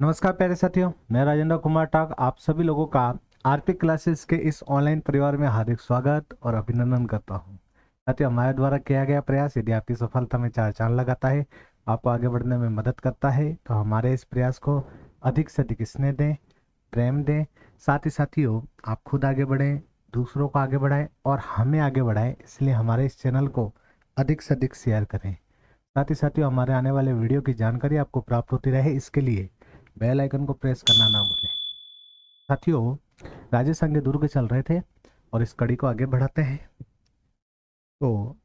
नमस्कार प्यारे साथियों, मैं राजेंद्र कुमार टाक आप सभी लोगों का आरपी क्लासेस के इस ऑनलाइन परिवार में हार्दिक स्वागत और अभिनंदन करता हूं। साथियों, हमारे द्वारा किया गया प्रयास यदि आपकी सफलता में चार चांद लगाता है, आपको आगे बढ़ने में मदद करता है, तो हमारे इस प्रयास को अधिक से अधिक स्नेह दें, प्रेम दें। साथ ही साथियों, आप खुद आगे बढ़ें, दूसरों को आगे बढ़ाएं और हमें आगे बढ़ाएं, इसलिए हमारे इस चैनल को अधिक से अधिक शेयर करें। साथ ही साथियों, हमारे आने वाले वीडियो की जानकारी आपको प्राप्त होती रहे, इसके लिए बेल आइकन को प्रेस करना ना भूलें। साथियों, राजस्थान के दुर्ग चल रहे थे और इस कड़ी को आगे बढ़ाते हैं। तो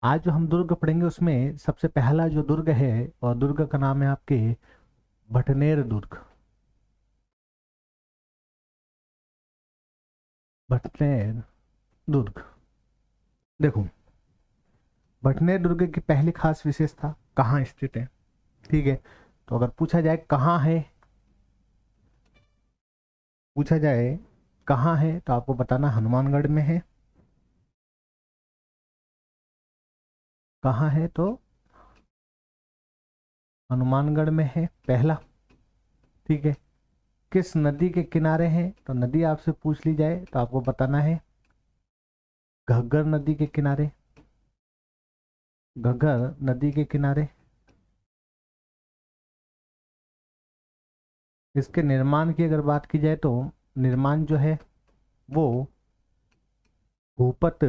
आज जो हम दुर्ग पढ़ेंगे उसमें सबसे पहला जो दुर्ग है और दुर्ग का नाम है आपके भटनेर दुर्ग। भटनेर दुर्ग, देखो, भटनेर दुर्ग की पहली खास विशेषता कहाँ स्थित है। ठीक है, तो अगर पूछा जाए कहाँ है, पूछा जाए कहाँ है तो आपको बताना हनुमानगढ़ में है। कहाँ है तो हनुमानगढ़ में है पहला। ठीक है, किस नदी के किनारे हैं तो नदी आपसे पूछ ली जाए तो आपको बताना है घग्गर नदी के किनारे। घग्गर नदी के किनारे। इसके निर्माण की अगर बात की जाए तो निर्माण जो है वो भूपत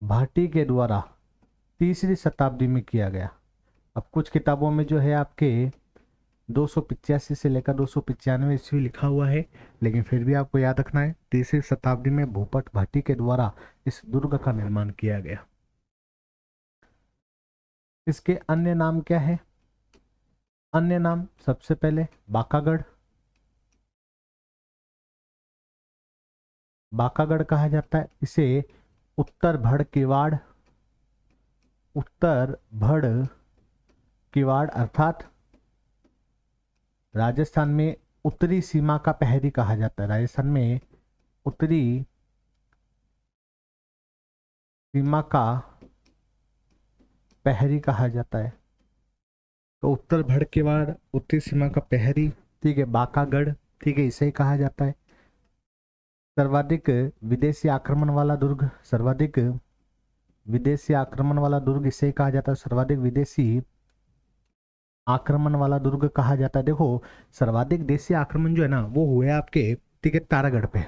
भाटी के द्वारा तीसरी शताब्दी में किया गया। अब कुछ किताबों में जो है आपके 285 से लेकर 295 ईस्वी लिखा हुआ है, लेकिन फिर भी आपको याद रखना है तीसरी शताब्दी में भूपत भाटी के द्वारा इस दुर्ग का निर्माण किया गया। इसके अन्य नाम क्या है? अन्य नाम सबसे पहले बाकागढ़। बाकागढ़ कहा जाता है इसे। उत्तर भड़ किवाड़, उत्तर भड़ किवाड़ अर्थात राजस्थान में उत्तरी सीमा का प्रहरी कहा जाता है। राजस्थान में उत्तरी सीमा का प्रहरी कहा जाता है। तो उत्तर भड़ किवाड़ उत्तरी सीमा का प्रहरी, ठीक है, बाकागढ़, ठीक है, इसे ही कहा जाता है। सर्वाधिक विदेशी आक्रमण वाला दुर्ग, सर्वाधिक विदेशी आक्रमण वाला दुर्ग इसे कहा जाता है। सर्वाधिक विदेशी आक्रमण वाला दुर्ग कहा जाता है। देखो, सर्वाधिक देशी आक्रमण जो है ना वो हुए आपके, ठीक है, तारागढ़ पे।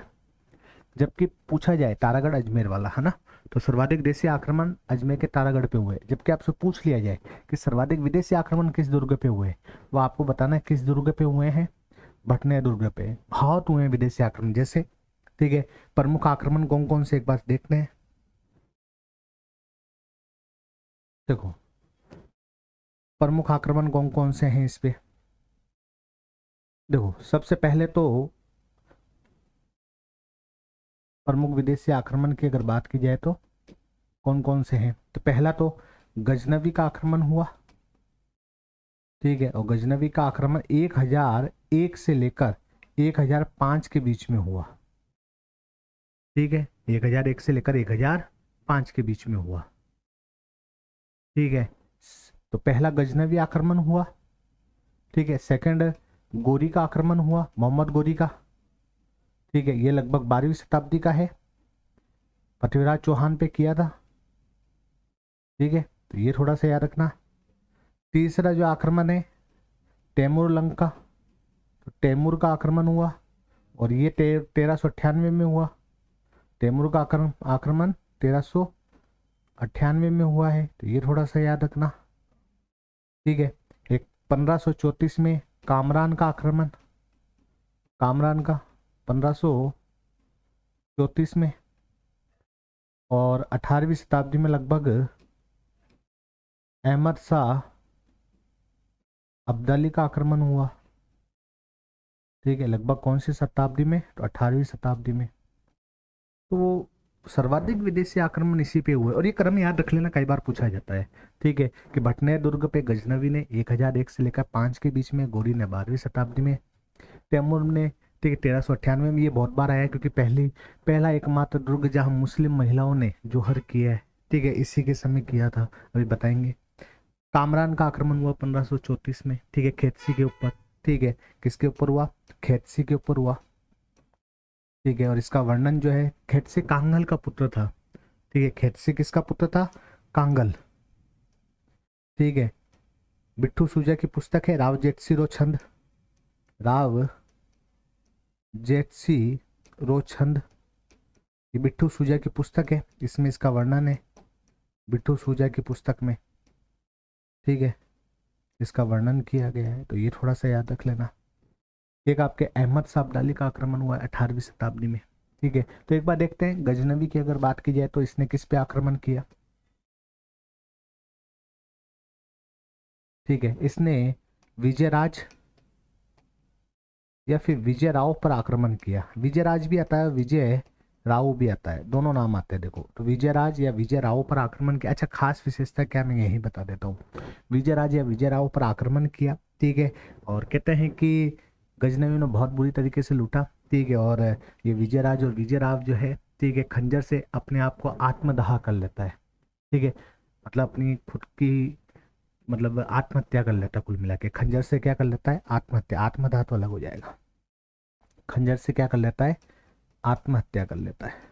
जबकि पूछा जाए तारागढ़ अजमेर वाला, है ना, तो सर्वाधिक देशी आक्रमण अजमेर के तारागढ़ पे हुए। जबकि आपसे पूछ लिया जाए कि सर्वाधिक विदेशी आक्रमण किस दुर्ग पे हुए, वो आपको बताना है किस दुर्ग पे हुए हैं। भटनेर दुर्ग पे बहुत हुए हैं विदेशी आक्रमण। जैसे, ठीक है, प्रमुख आक्रमण कौन कौन से एक बार देखते हैं। देखो, प्रमुख आक्रमण कौन कौन से हैं इस पे। देखो, सबसे पहले तो प्रमुख विदेशी आक्रमण की अगर बात की जाए तो कौन कौन से हैं, तो पहला तो गजनवी का आक्रमण हुआ। ठीक है, और गजनवी का आक्रमण 1001 से लेकर 1005 के बीच में हुआ। ठीक है, 1001 से लेकर 1005 के बीच में हुआ। ठीक है, तो पहला गजनवी आक्रमण हुआ। ठीक है, सेकंड गोरी का आक्रमण हुआ, मोहम्मद गोरी का। ठीक है, ये लगभग 12वीं शताब्दी का है, पृथ्वीराज चौहान पे किया था। ठीक है, तो ये थोड़ा सा याद रखना। तीसरा जो आक्रमण है तैमूर लंका, तो तैमूर का आक्रमण हुआ और ये 1398 में हुआ। तैमूर का आक्रमण 1398 में हुआ है, तो ये थोड़ा सा याद रखना। ठीक है, एक 1534 में कामरान का आक्रमण, कामरान का 1534 में। और 18वीं शताब्दी में लगभग अहमद शाह अब्दाली का आक्रमण हुआ। ठीक है, लगभग कौन सी शताब्दी में, तो 18वीं शताब्दी में। तो सर्वाधिक विदेशी आक्रमण इसी पे हुए और ये क्रम याद रख लेना, कई बार पूछा जाता है। ठीक है, कि भटनेर दुर्ग पे गजनवी ने 1001 से लेकर 5 के बीच में, गोरी ने 12वीं शताब्दी में, तैमूर ने, ठीक है, 1398 में। ये बहुत बार आया क्योंकि पहला एकमात्र दुर्ग जहां मुस्लिम महिलाओं ने जोहर किया है, ठीक है, इसी के समय किया था, अभी बताएंगे। कामरान का आक्रमण हुआ 1534 में, ठीक है, खेतसी के ऊपर, ठीक है, किसके ऊपर हुआ, खेतसी के ऊपर हुआ, ठीक है, और इसका वर्णन जो है, खेतसी कांगल का पुत्र था, ठीक है, खेतसी किसका पुत्र था, कांगल, ठीक है। बिट्ठू सूजा की पुस्तक है राव जेटसी रोछंद, राव जेटसी रोछंद, ये बिट्ठू सूजा की पुस्तक है, इसमें इसका वर्णन है, बिट्ठू सूजा की पुस्तक में, ठीक है, इसका वर्णन किया गया है, तो ये थोड़ा सा याद रख लेना। एक आपके अहमद साहब अब्दाली का आक्रमण हुआ 18वीं शताब्दी में, ठीक है। तो एक बार देखते हैं गजनवी की अगर बात की जाए तो इसने किस पे आक्रमण किया, ठीक है, इसने विजयराज या फिर विजय राव पर आक्रमण किया। विजयराज भी आता है, विजय राव भी आता है, दोनों नाम आते हैं देखो, तो विजयराज या विजय राव पर आक्रमण किया। अच्छा, खास विशेषता क्या, मैं यही बता देता हूँ, विजयराज या विजय राव पर आक्रमण किया, ठीक है, और कहते हैं कि गजनवी ने बहुत बुरी तरीके से लूटा, ठीक है, और ये विजयराज और विजय राव जो है, ठीक है, खंजर से अपने आप को आत्मदाह कर लेता है, ठीक है, मतलब अपनी खुद की मतलब आत्महत्या कर लेता है, कुल मिला के खंजर से क्या कर लेता है, आत्महत्या, आत्मदाह तो अलग हो जाएगा, खंजर से क्या कर लेता है, आत्महत्या कर लेता है।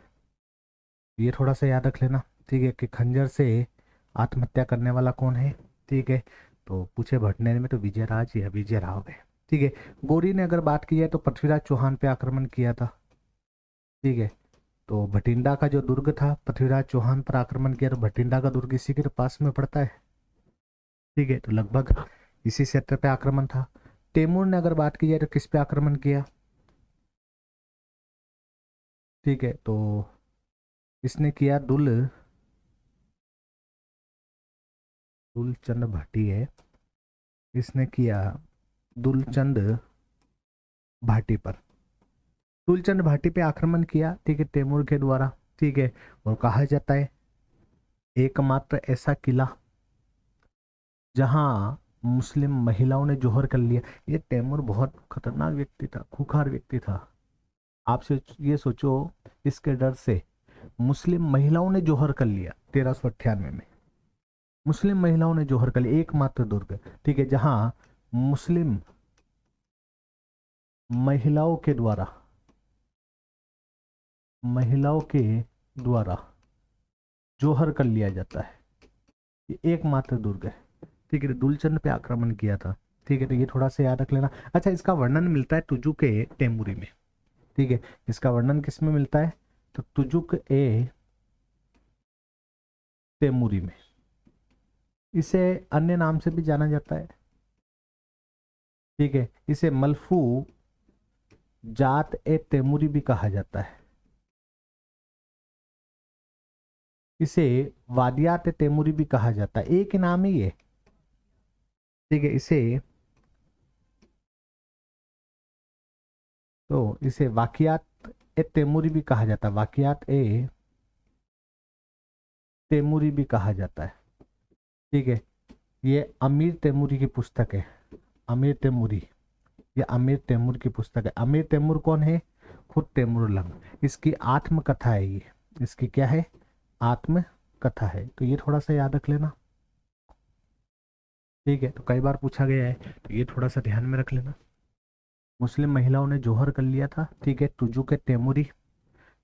ये थोड़ा सा याद रख लेना, ठीक है, कि खंजर से आत्महत्या करने वाला कौन है, ठीक है, तो पूछे भटनेर में तो विजयराज या विजय राव है, ठीक है। गौरी ने अगर बात की जाए तो पृथ्वीराज चौहान पे आक्रमण किया था, ठीक है, तो भटिंडा का जो दुर्ग था, पृथ्वीराज चौहान पर आक्रमण किया, तो भटिंडा का दुर्ग इसी के पास में पड़ता है, ठीक है, तो लगभग इसी क्षेत्र पे आक्रमण था। तैमूर ने अगर बात की जाए तो किस पे आक्रमण किया, ठीक है, तो इसने किया दुलचंद भाटी है, इसने किया दुलचंद भाटी पर, दुलचंद भाटी पे आक्रमण किया, ठीक है, तैमूर के द्वारा, ठीक है, और कहा जाता है एकमात्र ऐसा किला जहां मुस्लिम महिलाओं ने जोहर कर लिया। ये तैमूर बहुत खतरनाक व्यक्ति था, खूंखार व्यक्ति था, आपसे ये सोचो, इसके डर से मुस्लिम महिलाओं ने जोहर कर लिया 1398 में, मुस्लिम महिलाओं ने जोहर कर लिया, एकमात्र दुर्ग, ठीक है, जहां मुस्लिम महिलाओं के द्वारा, महिलाओं के द्वारा जोहर कर लिया जाता है, ये एकमात्र दुर्ग है, ठीक है, दुलचंद पे आक्रमण किया था, ठीक है, तो ये थोड़ा सा याद रख लेना। अच्छा, इसका वर्णन मिलता है तुजुक ए तैमूरी में, ठीक है, इसका वर्णन किस में मिलता है, तो तुजुक ए तैमूरी में, इसे अन्य नाम से भी जाना जाता है, ठीक है, इसे मलफू जात ए तैमूरी भी कहा जाता है, इसे वादियात ए तैमूरी भी कहा जाता है, एक ही नाम ही है, ठीक है, इसे वाकियात ए तैमूरी भी कहा जाता है, वाकियात ए तैमूरी भी कहा जाता है, ठीक है, ये अमीर तैमूरी की पुस्तक है, अमीर तैमूरी, ये अमीर तैमूर की पुस्तक है। अमीर तैमूर कौन है, खुद तैमूर लंग, इसकी आत्मकथा है ये, इसकी क्या है, आत्मकथा है, तो ये थोड़ा सा याद रख लेना, ठीक है, तो कई बार पूछा गया है, तो ये थोड़ा सा ध्यान में रख लेना। मुस्लिम महिलाओं ने जोहर कर लिया था, ठीक है, तुजुक तैमूरी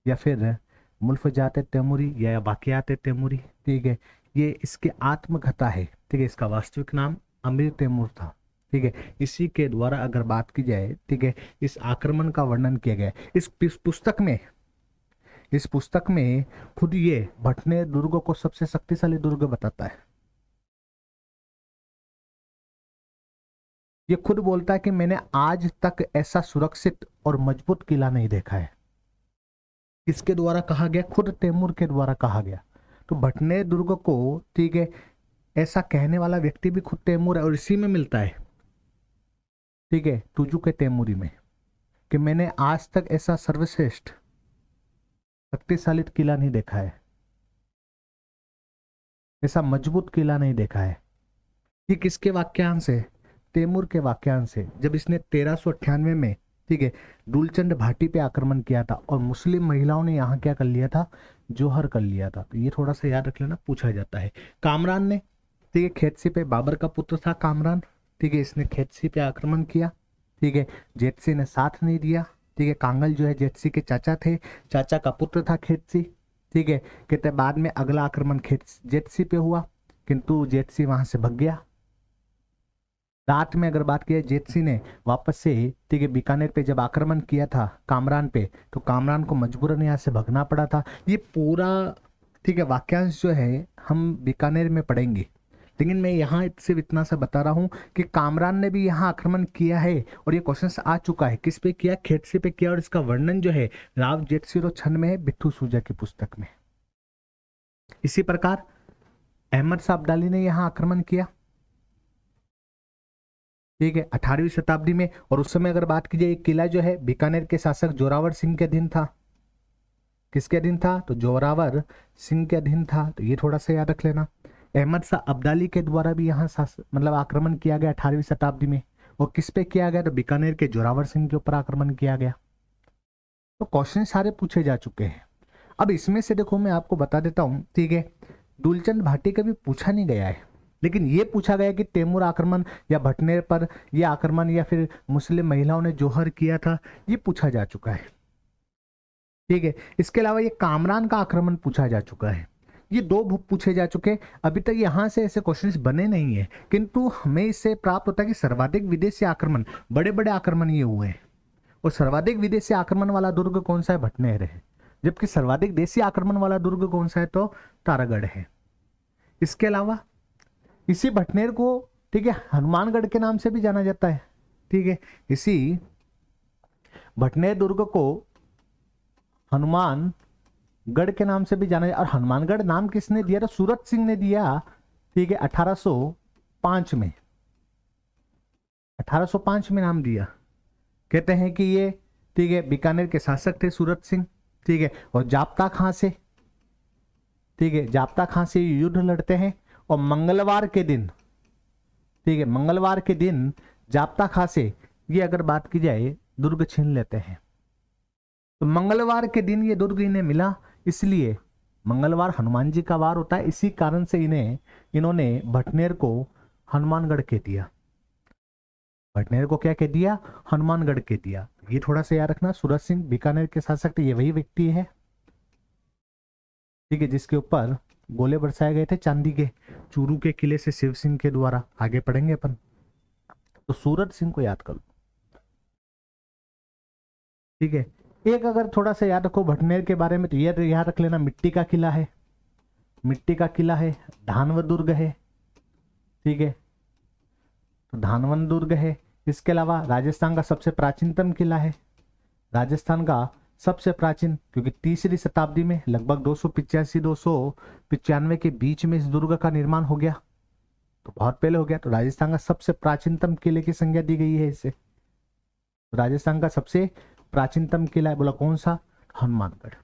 या फिर मुल्फजात तैमूरी या वाकियात तैमूरी, ठीक है, ये इसकी आत्मकथा है, ठीक है, इसका वास्तविक नाम अमीर तैमूर था, ठीक है, इसी के द्वारा अगर बात की जाए, ठीक है, इस आक्रमण का वर्णन किया गया है इस पुस्तक में खुद ये भटने दुर्ग को सबसे शक्तिशाली दुर्ग बताता है, ये खुद बोलता है कि मैंने आज तक ऐसा सुरक्षित और मजबूत किला नहीं देखा है, किसके द्वारा कहा गया, खुद तैमूर के द्वारा कहा गया, तो भटने दुर्ग को, ठीक है, ऐसा कहने वाला व्यक्ति भी खुद तैमूर है, और इसी में मिलता है, ठीक है, तुजुक तैमूरी में, कि मैंने आज तक ऐसा सर्वश्रेष्ठ शक्तिशाली किला नहीं देखा है, ऐसा मजबूत किला नहीं देखा है। ये किसके वाक्यांश है, तैमूर के वाक्यांश है, जब इसने 1398 में, ठीक है, दुलचंद भाटी पे आक्रमण किया था और मुस्लिम महिलाओं ने यहाँ क्या कर लिया था, जोहर कर लिया था, तो ये थोड़ा सा याद रख लेना, पूछा जाता है। कामरान ने ठीक है। खेतसी पे बाबर का पुत्र था कामरान, ठीक है, इसने खेतसी पे आक्रमण किया, ठीक है। जेतसी ने साथ नहीं दिया, ठीक है। कांगल जो है जेतसी के चाचा थे, चाचा का पुत्र था खेतसी, ठीक है। कहते बाद में अगला आक्रमण जेतसी पे हुआ, किंतु जेतसी वहां से भग गया। रात में अगर बात की जेतसी ने वापस से, ठीक है, बीकानेर पे जब आक्रमण किया था कामरान पे, तो कामरान को मजबूरन यहाँ से भगना पड़ा था। ये पूरा, ठीक है, वाक्यांश जो है हम बीकानेर में पढ़ेंगे, लेकिन मैं यहाँ सिर्फ इतना सा बता रहा हूँ कि कामरान ने भी यहाँ आक्रमण किया है और ये क्वेश्चन आ चुका है। किस पे किया? खेतसी पे किया, और इसका वर्णन जो है राव जेतसी और छंद में है, बिट्टू सूजा की पुस्तक में। इसी प्रकार अहमद शाह अब्दाली ने यहाँ आक्रमण किया, ठीक है, 18वीं शताब्दी में। और उस समय अगर बात की जाए, किला जो है बीकानेर के शासक जोरावर सिंह के अधीन था। किसके अधीन था? तो जोरावर सिंह के अधीन था, तो ये थोड़ा सा याद रख लेना। अहमद शाह अब्दाली के द्वारा भी यहाँ मतलब आक्रमण किया गया 18वीं शताब्दी में। और किस पे किया गया? तो बीकानेर के जोरावर सिंह के ऊपर आक्रमण किया गया। तो क्वेश्चन सारे पूछे जा चुके हैं। अब इसमें से देखो मैं आपको बता देता हूं, ठीक है, दुलचंद भाटी कभी पूछा नहीं गया है, लेकिन ये पूछा गया कि तैमूर आक्रमण या भटनेर पर यह आक्रमण या फिर मुस्लिम महिलाओं ने जोहर किया था, ये पूछा जा चुका है, ठीक है। इसके अलावा ये कामरान का आक्रमण पूछा जा चुका है। ये दो पूछे जा चुके। अभी तक यहां से ऐसे क्वेश्चंस बने नहीं है, किंतु हमें इससे प्राप्त होता है कि सर्वाधिक विदेशी आक्रमण, बड़े बड़े आक्रमण ये हुए हैं। और सर्वाधिक विदेशी आक्रमण वाला दुर्ग कौन सा है? भटनेर है। जबकि सर्वाधिक देशी आक्रमण वाला दुर्ग कौन सा है? तो तारागढ़ है। इसके अलावा इसी भटनेर को, ठीक है, हनुमानगढ़ के नाम से भी जाना जाता है, ठीक है। इसी भटनेर दुर्ग को हनुमानगढ़ के नाम से भी जाना जाता। और हनुमानगढ़ नाम किसने दिया? तो सूरत सिंह ने दिया, ठीक है, 1805 में, 1805 में नाम दिया। कहते हैं कि ये, ठीक है, बीकानेर के शासक थे सूरत सिंह, ठीक है। और जाप्ता खां से, ठीक है, जाप्ता खां से युद्ध लड़ते हैं और मंगलवार के दिन, ठीक है, मंगलवार के दिन जाप्ता खां से ये अगर बात की जाए दुर्ग छीन लेते हैं। तो मंगलवार के दिन ये दुर्ग इन्हें मिला, इसलिए मंगलवार हनुमान जी का वार होता है, इसी कारण से इन्होंने भटनेर को हनुमानगढ़ कह दिया। भटनेर को क्या कह दिया? हनुमानगढ़ कह दिया। ये थोड़ा सा याद रखना। सूरत सिंह बीकानेर के शासक थे, ये वही व्यक्ति है, ठीक है, जिसके ऊपर गोले बरसाए गए थे चांदी के, चूरू के किले से शिव सिंह के द्वारा। आगे पढ़ेंगे अपन। तो सूरत सिंह को याद कर लो, ठीक है। एक अगर थोड़ा सा याद रखो भटनेर के बारे में, तो ये याद रख लेना, मिट्टी का किला है, मिट्टी का किला है, धानव दुर्ग है, ठीक है, तो धानवन दुर्ग है। इसके अलावा राजस्थान का सबसे प्राचीनतम किला है, राजस्थान का सबसे प्राचीन, क्योंकि 3री शताब्दी में लगभग 285-295 के बीच में इस दुर्ग का निर्माण हो गया, तो बहुत पहले हो गया। तो राजस्थान का सबसे प्राचीनतम किले की संज्ञा दी गई है इसे। तो राजस्थान का सबसे प्राचीनतम किला है, बोला कौन सा? हनुमानगढ़।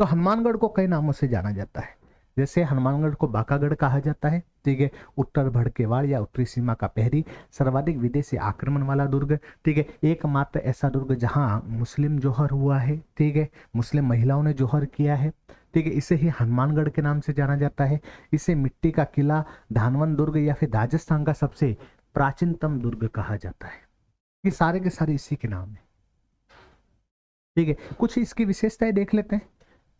तो हनुमानगढ़ को कई नामों से जाना जाता है, जैसे हनुमानगढ़ को बाकागढ़ कहा जाता है, ठीक है, उत्तर भड़केवाड़ या उत्तरी सीमा का प्रहरी, सर्वाधिक विदेशी आक्रमण वाला दुर्ग, ठीक है, एकमात्र ऐसा दुर्ग जहां मुस्लिम जोहर हुआ है, ठीक है, मुस्लिम महिलाओं ने जोहर किया है, ठीक है, इसे ही हनुमानगढ़ के नाम से जाना जाता है। इसे मिट्टी का किला, धानवन दुर्ग या फिर राजस्थान का सबसे प्राचीनतम दुर्ग कहा जाता है। ये सारे के सारे इसी के नाम है, ठीक है। कुछ इसकी विशेषताएं देख लेते हैं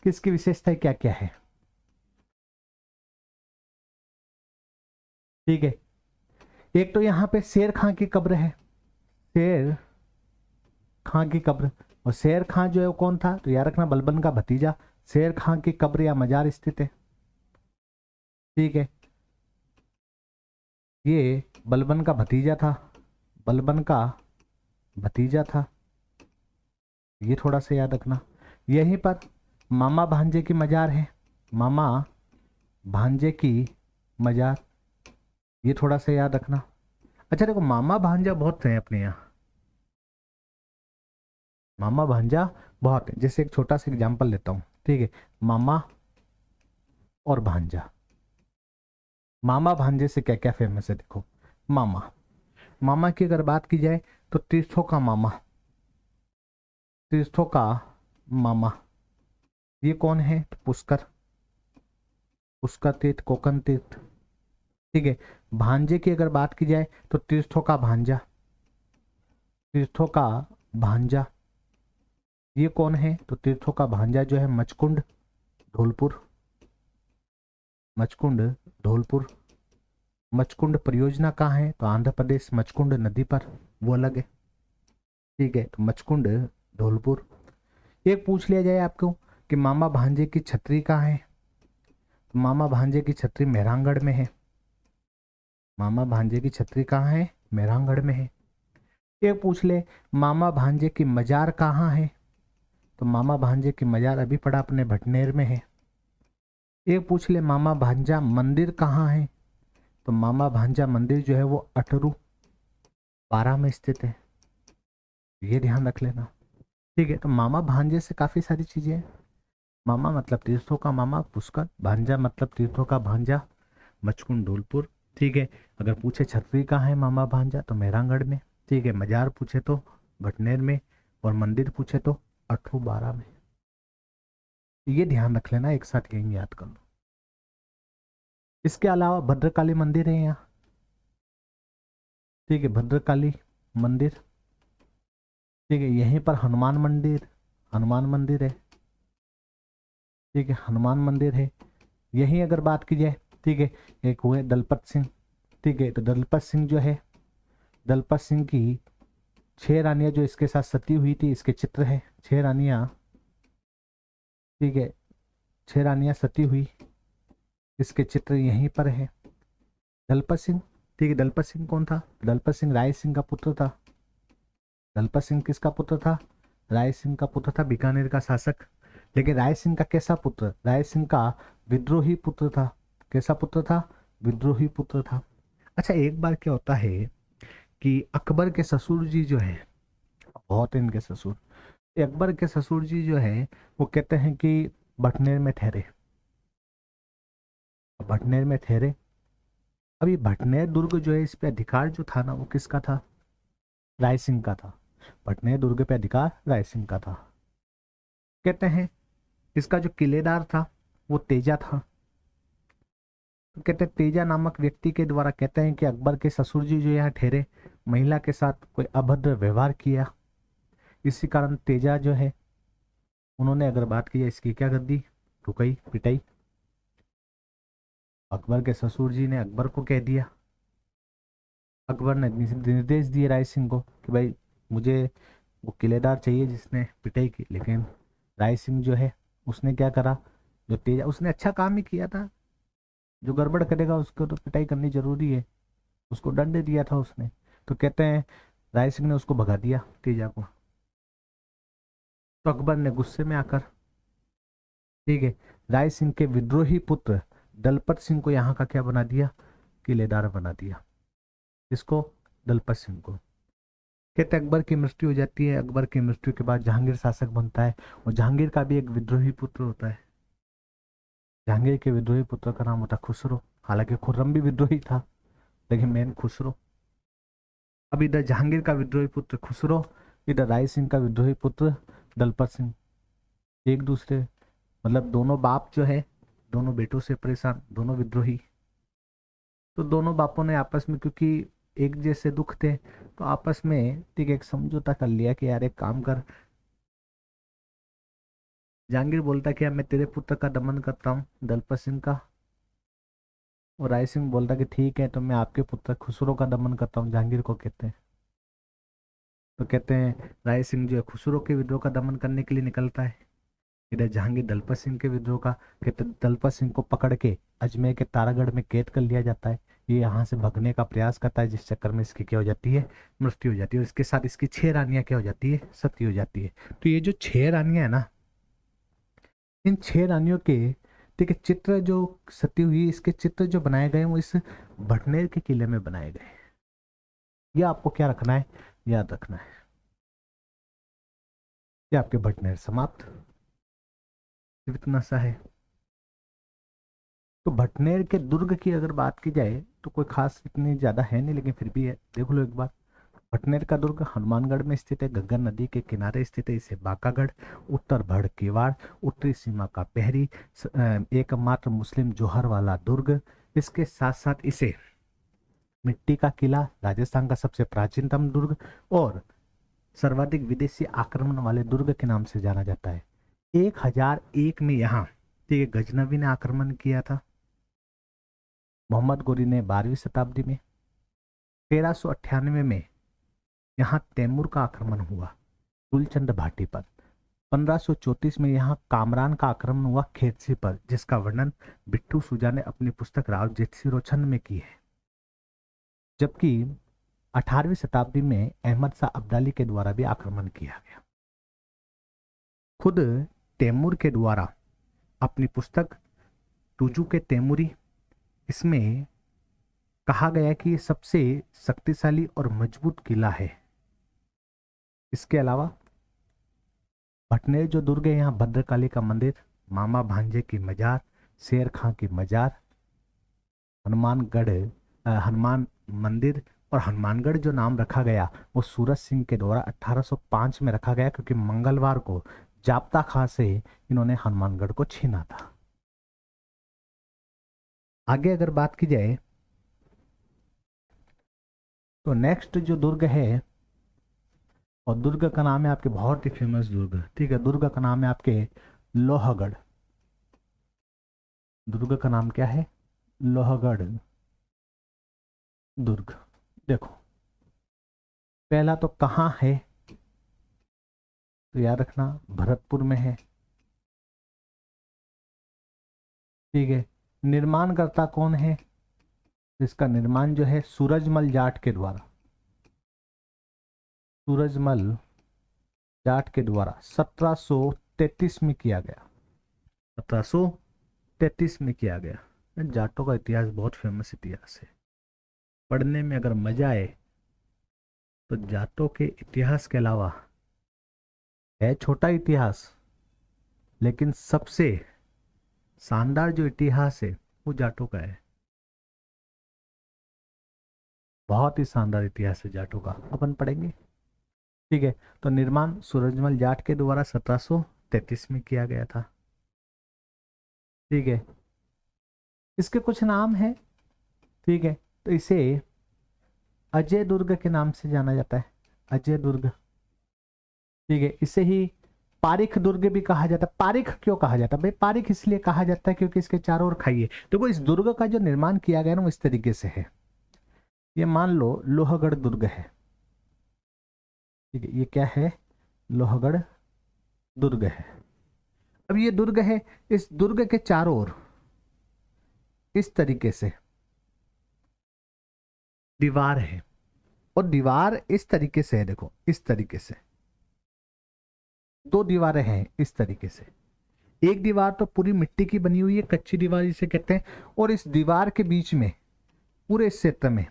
कि इसकी विशेषताएं क्या क्या है, ठीक है। एक तो यहाँ पे शेर खां की कब्र है, शेर खां की कब्र। और शेर खां जो है वो कौन था? तो याद रखना, बलबन का भतीजा। शेर खां की कब्र या मजार स्थित है, ठीक है, ये बलबन का भतीजा था, बलबन का भतीजा था, ये थोड़ा सा याद रखना। यहीं पर मामा भांजे की मजार है, मामा भांजे की मजार, ये थोड़ा सा याद रखना। अच्छा देखो, मामा भांजा बहुत हैं अपने यहाँ, मामा भांजा बहुत है। जैसे एक छोटा सा एग्जांपल लेता हूँ, ठीक है, मामा और भांजा। मामा भांजे से क्या क्या फेमस है? देखो, मामा, मामा की अगर बात की जाए तो तीर्थों का मामा, तीर्थों का मामा, ये कौन है? पुष्कर, पुष्कर तीर्थ, कोकन तीर्थ, ठीक है। भांजे की अगर बात की जाए तो तीर्थों का भांजा, तीर्थों का भांजा ये कौन है? तो तीर्थों का भांजा जो है मचकुंड धौलपुर, मचकुंड धौलपुर। मचकुंड परियोजना कहाँ है? तो आंध्र प्रदेश, मचकुंड नदी पर, वो अलग है। ठीक है, तो मचकुंड धौलपुर। एक पूछ लिया जाए आपको कि मामा भांजे की छतरी कहाँ है? तो मामा भांजे की छतरी मेहरानगढ़ में है। मामा भांजे की छतरी कहाँ है? मेहरानगढ़ में है। एक पूछ ले मामा भांजे की मजार कहाँ है? तो मामा भांजे की मजार अभी पड़ा अपने भटनेर में है। एक पूछ ले मामा भांजा मंदिर कहाँ है? तो मामा भांजा मंदिर जो है वो अटरू पारा में स्थित है, ये ध्यान रख लेना। ठीक है, तो मामा भांजे से काफी सारी चीजें हैं। मामा मतलब तीर्थों का मामा पुष्कर, भांजा मतलब तीर्थों का भांजा मचकुंड धौलपुर। ठीक है, अगर पूछे छतरी कहाँ है मामा भांजा तो मेहरानगढ़ में। ठीक है, मजार पूछे तो भटनेर में, और मंदिर पूछे तो अठरू बारा में। ये ध्यान रख लेना, एक साथ यही याद कर लो। इसके अलावा भद्रकाली मंदिर है यहाँ। ठीक है, भद्रकाली मंदिर। ठीक है, यहीं पर हनुमान मंदिर, हनुमान मंदिर है। ठीक है, हनुमान मंदिर है यहीं अगर बात की जाए। ठीक है, एक हुए दलपत सिंह। ठीक है, तो दलपत सिंह जो है, दलपत सिंह की 6 रानियां जो इसके साथ सती हुई थी, इसके चित्र है 6 रानियां। ठीक है, 6 रानियां सती हुई, इसके चित्र यहीं पर है। दलपत सिंह। ठीक है, दलपत सिंह कौन था? दलपत सिंह राय सिंह का पुत्र था। दलपत सिंह किसका पुत्र था? राय सिंह का पुत्र था, बीकानेर का शासक। लेकिन राय सिंह का कैसा पुत्र? राय सिंह का विद्रोही पुत्र था। कैसा पुत्र था? विद्रोही पुत्र था। अच्छा, एक बार क्या होता है कि अकबर के ससुर जी जो है, बहुत है इनके ससुर, अकबर के ससुर जी जो है वो कहते हैं कि भटनेर में ठहरे, भटनेर में ठहरे। अभी भटनेर दुर्ग जो है, इस पे अधिकार जो था ना वो किसका था? राय सिंह का था। भटनेर दुर्ग पे अधिकार राय सिंह का था। कहते हैं इसका जो किलेदार था वो तेजा था। तो कहते हैं तेजा नामक व्यक्ति के द्वारा कहते हैं कि अकबर के ससुर जी जो यहाँ ठहरे, महिला के साथ कोई अभद्र व्यवहार किया, इसी कारण तेजा जो है उन्होंने अगर बात की इसकी क्या कर दी? ठुकाई पिटाई। अकबर के ससुर जी ने अकबर को कह दिया, अकबर ने निर्देश दिए राय सिंह को कि भाई मुझे वो किलेदार चाहिए जिसने पिटाई की। लेकिन राय सिंह जो है उसने क्या करा? जो तेजा, उसने अच्छा काम ही किया था, जो गड़बड़ करेगा उसको तो पिटाई करनी जरूरी है, उसको दंड दिया था उसने। तो कहते हैं राय सिंह ने उसको भगा दिया तेजा को। तो अकबर ने गुस्से में आकर, ठीक है, राय सिंह के विद्रोही पुत्र दलपत सिंह को यहाँ का क्या बना दिया? किलेदार बना दिया। इसको? दलपत सिंह को। कहते अकबर की मृत्यु हो जाती है। अकबर की मृत्यु के बाद जहांगीर शासक बनता है, और जहांगीर का भी एक विद्रोही पुत्र होता है। जहांगीर के विद्रोही पुत्र का नाम होता है खुसरो। हालांकि खुर्रम भी विद्रोही था, लेकिन मेन खुसरो। अब इधर जहांगीर का विद्रोही पुत्र खुसरो, इधर राय सिंह का विद्रोही पुत्र दलपत सिंह। एक दूसरे, मतलब दोनों बाप जो है, दोनों बेटों से परेशान, दोनों विद्रोही। तो दोनों बापों ने आपस में, क्योंकि एक जैसे दुख थे, तो आपस में ठीक है, एक समझौता कर लिया कि यार एक काम कर। जहांगीर बोलता कि यार मैं तेरे पुत्र का दमन करता हूँ, दलपत सिंह का। और राय सिंह बोलता कि ठीक है, तो मैं आपके पुत्र खुसरो का दमन करता हूँ, जहांगीर को कहते हैं। तो कहते हैं राय सिंह जो है खुसरो के विद्रोह का दमन करने के लिए निकलता है। इधर जहांगीर दलपत सिंह के विद्रोह का, कहते दलपत सिंह को पकड़ के अजमेर के तारागढ़ में कैद कर लिया जाता है। ये यहाँ से भगने का प्रयास करता है, जिस चक्कर में इसकी क्या हो जाती है? मृत्यु हो जाती है। और इसके साथ इसकी 6 रानियां क्या हो जाती है? सती हो जाती है। तो ये जो 6 रानियां है ना, इन 6 रानियों के, ठीक है, चित्र जो सती हुई, इसके चित्र जो बनाए गए वो इस भटनेर के किले में बनाए गए। ये आपको क्या रखना है? याद रखना है। ये आपके भटनेर समाप्त। सिर्फ इतना सा है। तो भटनेर के दुर्ग की अगर बात की जाए तो कोई खास इतनी ज्यादा है नहीं, लेकिन फिर भी है, देख लो एक बार। भटनेर का दुर्ग हनुमानगढ़ में स्थित है, घग्गर नदी के किनारे स्थित है। इसे बाकागढ़, उत्तर भड़ केवाड़, उत्तरी सीमा का प्रहरी, एकमात्र मुस्लिम जोहर वाला दुर्ग, इसके साथ साथ इसे मिट्टी का किला, राजस्थान का सबसे प्राचीनतम दुर्ग और सर्वाधिक विदेशी आक्रमण वाले दुर्ग के नाम से जाना जाता है। 1001 में यहाँ ठीक है गजनवी ने आक्रमण किया था। मोहम्मद गोरी ने 12वीं शताब्दी में। 1398 में यहाँ तैमूर का आक्रमण हुआ गुलचंद भाटी पर। 1534 में यहाँ कामरान का आक्रमण हुआ खेतसी पर, जिसका वर्णन बिट्टू सुजा ने अपनी पुस्तक राव जेठसी में की है। जबकि 18वीं शताब्दी में अहमद शाह अब्दाली के द्वारा भी आक्रमण किया गया। खुद तैमूर के द्वारा अपनी पुस्तक टूजू के तैमूरी, इसमें कहा गया कि ये सबसे शक्तिशाली और मजबूत किला है। इसके अलावा भटनेर जो दुर्ग है, यहाँ भद्रकाली का मंदिर, मामा भांजे की मजार, शेर खां की मजार, हनुमान मंदिर। और हनुमानगढ़ जो नाम रखा गया वो सूरज सिंह के द्वारा 1805 में रखा गया, क्योंकि मंगलवार को जाप्ता खां से इन्होंने हनुमानगढ़ को छीना था। आगे अगर बात की जाए तो नेक्स्ट जो दुर्ग है, और दुर्ग का नाम है आपके बहुत ही फेमस दुर्ग, ठीक है, दुर्ग का नाम है आपके लोहगढ़। दुर्ग का नाम क्या है? लोहगढ़ दुर्ग। देखो पहला तो कहाँ है, तो याद रखना भरतपुर में है, ठीक है। निर्माणकर्ता कौन है? इसका निर्माण जो है सूरजमल जाट के द्वारा, सूरजमल जाट के द्वारा 1733 में किया गया। 1733 में किया गया। जाटों का इतिहास बहुत फेमस इतिहास है, पढ़ने में अगर मजा आए तो जाटों के इतिहास के अलावा है छोटा इतिहास, लेकिन सबसे शानदार जो इतिहास है वो जाटों का है। बहुत ही शानदार इतिहास है जाटों का, अपन पढ़ेंगे, ठीक है। तो निर्माण सूरजमल जाट के द्वारा 1733 में किया गया था, ठीक है। इसके कुछ नाम है, ठीक है। तो इसे अजय दुर्ग के नाम से जाना जाता है, अजय दुर्ग, ठीक है। इसे ही पारिख दुर्ग भी कहा जाता है। पारिख क्यों कहा जाता है भाई? पारिख इसलिए कहा जाता है क्योंकि इसके चारों ओर खाई है। देखो इस दुर्ग का जो निर्माण किया गया ना वो इस तरीके से है। ये मान लो लोहगढ़ दुर्ग है, ठीक है। ये क्या है? लोहगढ़ दुर्ग है। अब ये दुर्ग है, इस दुर्ग के चारों ओर इस तरीके से दीवार है, और दीवार इस तरीके से है, देखो इस तरीके से दो दीवारें हैं इस तरीके से। एक दीवार तो पूरी मिट्टी की बनी हुई है, कच्ची दीवार जिसे कहते हैं, और इस दीवार के बीच में पूरे इस क्षेत्र में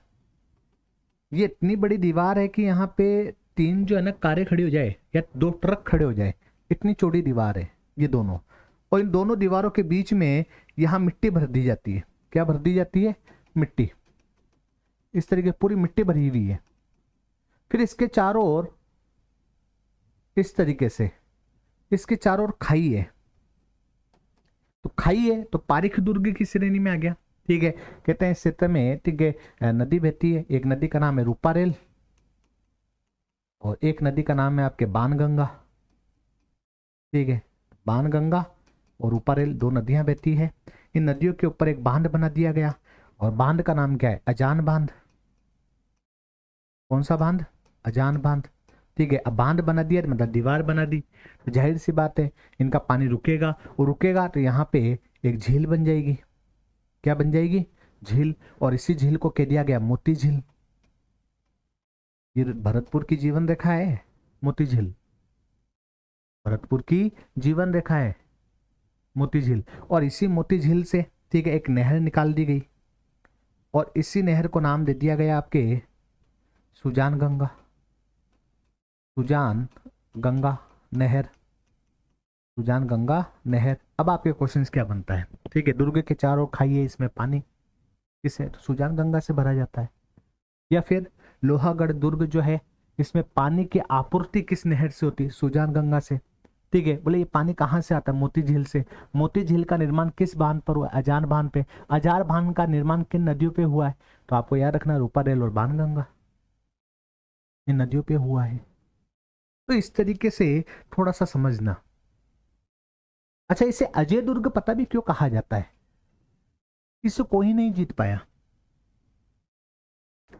ये इतनी बड़ी दीवार है कि यहाँ पे 3 जो है ना कारें खड़ी हो जाए या 2 ट्रक खड़े हो जाए, इतनी चौड़ी दीवार है ये दोनों। और इन दोनों दीवारों के बीच में यहाँ मिट्टी भर दी जाती है। क्या भर दी जाती है? मिट्टी। इस तरीके पूरी मिट्टी भरी हुई है। फिर इसके चारों ओर इस तरीके से इसके चारों ओर खाई है। तो खाई है तो पारिख दुर्ग की श्रेणी में आ गया, ठीक है। कहते हैं इस क्षेत्र में, ठीक है, नदी बहती है। एक नदी का नाम है रूपारेल और एक नदी का नाम है आपके बाणगंगा, ठीक है। बाणगंगा और रूपारेल 2 नदियां बहती है। इन नदियों के ऊपर एक बांध बना दिया गया, और बांध का नाम क्या है? अजान बांध। कौन सा बांध? अजान बांध, ठीक है। अब बांध बना दिया मतलब दीवार बना दी, तो जाहिर सी बात है इनका पानी रुकेगा, और रुकेगा तो यहाँ पे एक झील बन जाएगी। क्या बन जाएगी? झील। और इसी झील को कह दिया गया मोती झील। ये भरतपुर की जीवन रेखा है मोती झील, भरतपुर की जीवन रेखा है मोती झील। और इसी मोती झील से, ठीक है, एक नहर निकाल दी गई, और इसी नहर को नाम दे दिया गया आपके सुजान गंगा। सुजान गंगा नहर, सुजान गंगा नहर। अब आपके क्वेश्चंस क्या बनता है, ठीक है। दुर्ग के चारों खाई है, इसमें पानी किससे? तो सुजान गंगा से भरा जाता है। या फिर लोहागढ़ दुर्ग जो है, इसमें पानी की आपूर्ति किस नहर से होती है? सुजान गंगा से। ठीक है। बोले ये पानी कहाँ से आता है? मोती झील से। मोती झील का निर्माण किस बांध पर हुआ? अजार बांध पे। अजार बांध का निर्माण किन नदियों पे हुआ है? तो आपको याद रखना, रूपारेल और बाणगंगा, इन नदियों पे हुआ है। तो इस तरीके से थोड़ा सा समझना। अच्छा, इसे अजय दुर्ग पता भी क्यों कहा जाता है? इसे कोई नहीं जीत पाया,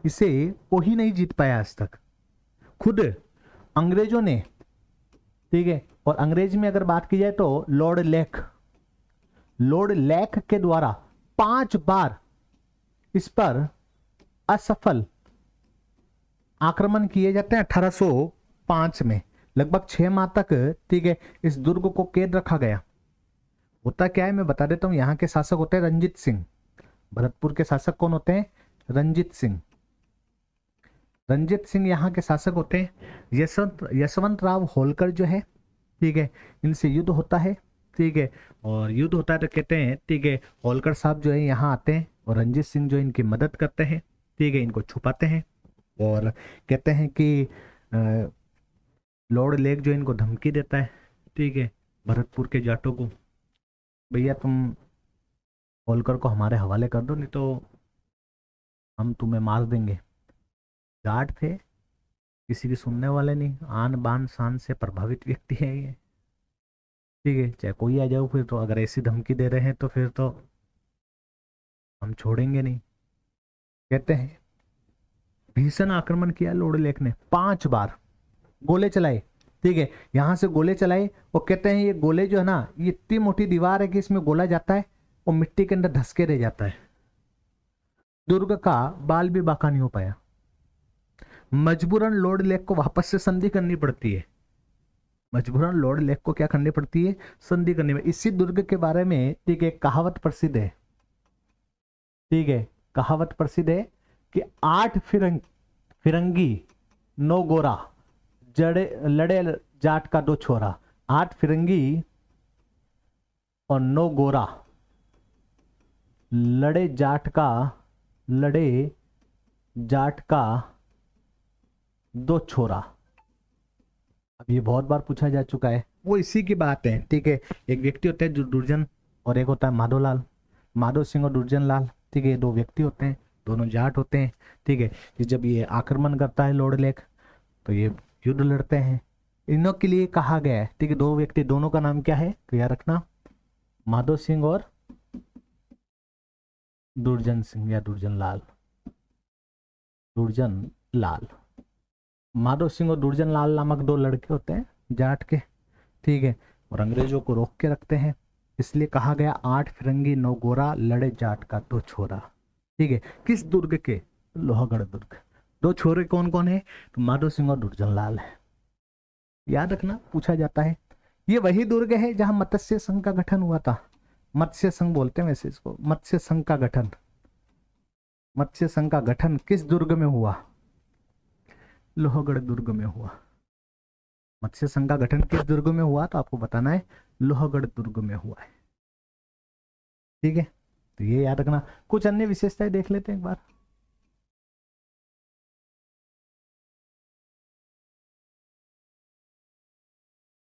इसे कोई नहीं जीत पाया आज तक। खुद अंग्रेजों ने, ठीक है, और अंग्रेज में अगर बात की जाए तो लॉर्ड लेक के द्वारा 5 बार इस पर असफल आक्रमण किए जाते हैं। 1805 में लगभग 6 माह तक, ठीक है, इस दुर्ग को कैद रखा गया। होता क्या है मैं बता देता हूं। यहाँ के शासक होते हैं रंजीत सिंह। भरतपुर के शासक कौन होते हैं? रंजीत सिंह। रंजीत सिंह यहाँ के शासक होते हैं। यशवंत राव होलकर जो है, ठीक है, इनसे युद्ध होता है। ठीक है, और युद्ध होता है तो कहते हैं, ठीक है, होलकर साहब जो है यहाँ आते हैं और रंजीत सिंह जो इनकी मदद करते हैं। ठीक है, इनको छुपाते हैं और कहते हैं कि लॉर्ड लेक जो इनको धमकी देता है, ठीक है, भरतपुर के जाटों को, भैया तुम होलकर को हमारे हवाले कर दो, नहीं तो हम तुम्हें मार देंगे। जाट थे, किसी की सुनने वाले नहीं, आन बान शान से प्रभावित व्यक्ति है ये। ठीक है, चाहे कोई आ जाओ, फिर तो अगर ऐसी धमकी दे रहे हैं तो फिर तो हम छोड़ेंगे नहीं। कहते हैं भीषण आक्रमण किया लॉर्ड लेक ने, 5 बार गोले चलाए। ठीक है, यहां से गोले चलाए और कहते हैं ये गोले जो है ना, ये इतनी मोटी दीवार है कि इसमें गोला जाता है और मिट्टी के अंदर धंस के रह जाता है। दुर्ग का बाल भी बाका नहीं हो पाया। मजबूरन लॉर्ड लेक को वापस से संधि करनी पड़ती है। मजबूरन लॉर्ड लेक को क्या करनी पड़ती है? संधि करनी में। इसी दुर्ग के बारे में, ठीक है, कहावत प्रसिद्ध है। ठीक है, कहावत प्रसिद्ध है कि 8 फिरंगी 9 गोरा, जड़े लड़े जाट का 2 छोरा। 8 फिरंगी और 9 गोरा, लड़े जाट का 2 छोरा। अब ये बहुत बार पूछा जा चुका है, वो इसी की बात है। ठीक है, एक व्यक्ति होते हैं जो दुर्जन और एक होता है माधोलाल, माधो सिंह और दुर्जन लाल। ठीक है, 2 व्यक्ति होते हैं, दोनों जाट होते हैं। ठीक है, कि जब ये आक्रमण करता है लॉर्ड लेक तो ये युद्ध लड़ते हैं। इनों के लिए कहा गया है, ठीक है, 2 व्यक्ति, दोनों का नाम क्या है तो याद रखना, माधो सिंह और दुर्जन सिंह या दुर्जन लाल। माधो सिंह और दुर्जन लाल नामक 2 लड़के होते हैं जाट के। ठीक है, और अंग्रेजों को रोक के रखते हैं, इसलिए कहा गया 8 फिरंगी 9 गोरा, लड़े जाट का 2 छोरा। ठीक है, किस दुर्ग के? लोहागढ़ दुर्ग। 2 छोरे कौन कौन है? तो माधो सिंह और दुर्जन लाल है। याद रखना, पूछा जाता है। ये वही दुर्ग है जहां मत्स्य संघ का गठन हुआ था। मत्स्य संघ बोलते हैं वैसे इसको, मत्स्य संघ का गठन। मत्स्य संघ का गठन किस दुर्ग में हुआ? लोहगढ़ दुर्ग में हुआ। मत्स्य संघ का गठन किस दुर्ग में हुआ? तो आपको बताना है लोहगढ़ दुर्ग में हुआ है। ठीक है, तो ये याद रखना। कुछ अन्य विशेषताएं देख लेते हैं एक बार।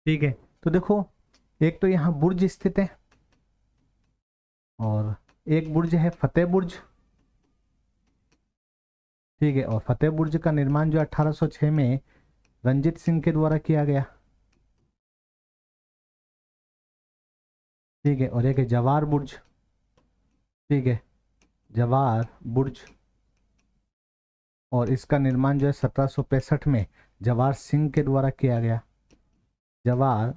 ठीक है, तो देखो, एक तो यहाँ बुर्ज स्थित है और एक बुर्ज है फतेह बुर्ज। ठीक है, और फतेह बुर्ज का निर्माण जो 1806 में रंजीत सिंह के द्वारा किया गया। ठीक है, और एक है जवार बुर्ज। ठीक है, जवार बुर्ज, और इसका निर्माण जो है 1765 में जवार सिंह के द्वारा किया गया। जवार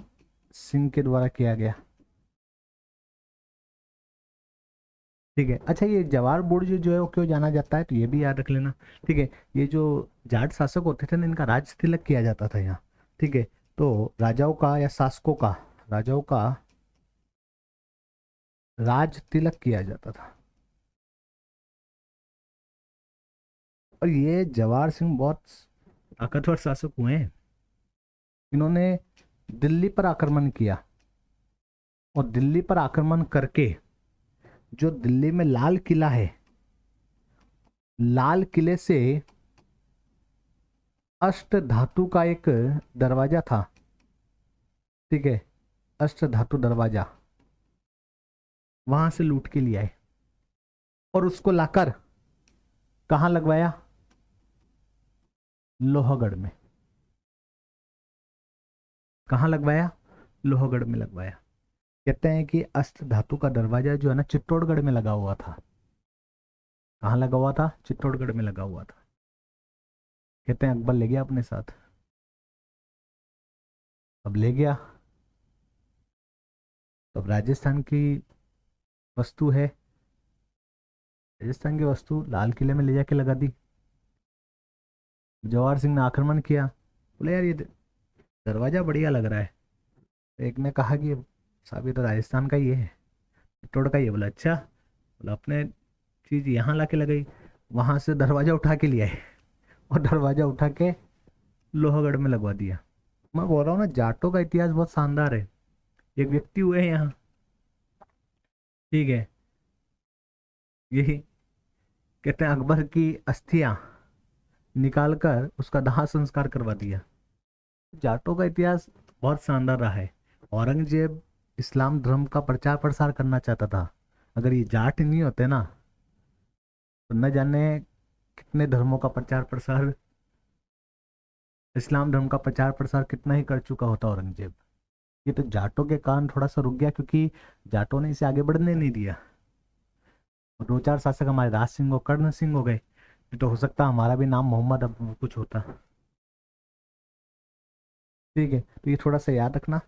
सिंह के द्वारा किया गया। ठीक है, अच्छा, ये जवार बुर्ज जो है वो क्यों जाना जाता है तो ये भी याद रख लेना। ठीक है, ये जो जाट शासक होते थे ना, इनका राज तिलक किया जाता था यहाँ। ठीक है, तो राजाओं का या शासकों का, राजाओं का राज तिलक किया जाता था। और ये जवाहर सिंह बहुत ताकतवर शासक हुए हैं। इन्होंने दिल्ली पर आक्रमण किया और दिल्ली पर आक्रमण करके जो दिल्ली में लाल किला है, लाल किले से अष्ट धातु का एक दरवाजा था, ठीक है, अष्ट धातु दरवाजा वहां से लूट के लिए आए और उसको लाकर कहां लगवाया? लोहगढ़ में। कहां लगवाया? लोहगढ़ में लगवाया। कहते हैं कि अष्ट धातु का दरवाजा जो है ना चित्तौड़गढ़ में लगा हुआ था। कहाँ लगा हुआ था? चित्तौड़गढ़ में लगा हुआ था। कहते हैं अकबर ले गया अपने साथ। अब ले गया, तो अब राजस्थान की वस्तु है, राजस्थान की वस्तु लाल किले में ले जाके लगा दी। जवाहर सिंह ने आक्रमण किया, बोले यार ये दरवाजा बढ़िया लग रहा है। एक ने कहा कि साहब ये तो राजस्थान का ही है, चित्तौड़ का ही है। बोला अच्छा, बोला अपने चीज यहाँ ला के लगाई। वहां से दरवाजा उठा के ले आए और दरवाजा उठा के लोहगढ़ में लगवा दिया। मैं बोल रहा हूँ ना, जाटों का इतिहास बहुत शानदार है। एक व्यक्ति हुए हैं यहाँ, ठीक है, यही कहते हैं अकबर की अस्थियां निकाल कर उसका दाह संस्कार करवा दिया। जाटों का इतिहास बहुत शानदार रहा है। औरंगजेब इस्लाम धर्म का प्रचार प्रसार करना चाहता था। अगर ये जाट नहीं होते ना, तो न जाने कितने धर्मों का प्रचार प्रसार, इस्लाम धर्म का प्रचार प्रसार कितना ही कर चुका होता औरंगजेब। ये तो जाटों के कारण थोड़ा सा रुक गया, क्योंकि जाटों ने इसे आगे बढ़ने नहीं दिया। और दो चार शासक हमारे राज सिंह और कर्ण सिंह हो गए, नहीं तो हो सकता हमारा भी नाम मोहम्मद अब कुछ होता। ठीक है, तो ये थोड़ा सा याद रखना।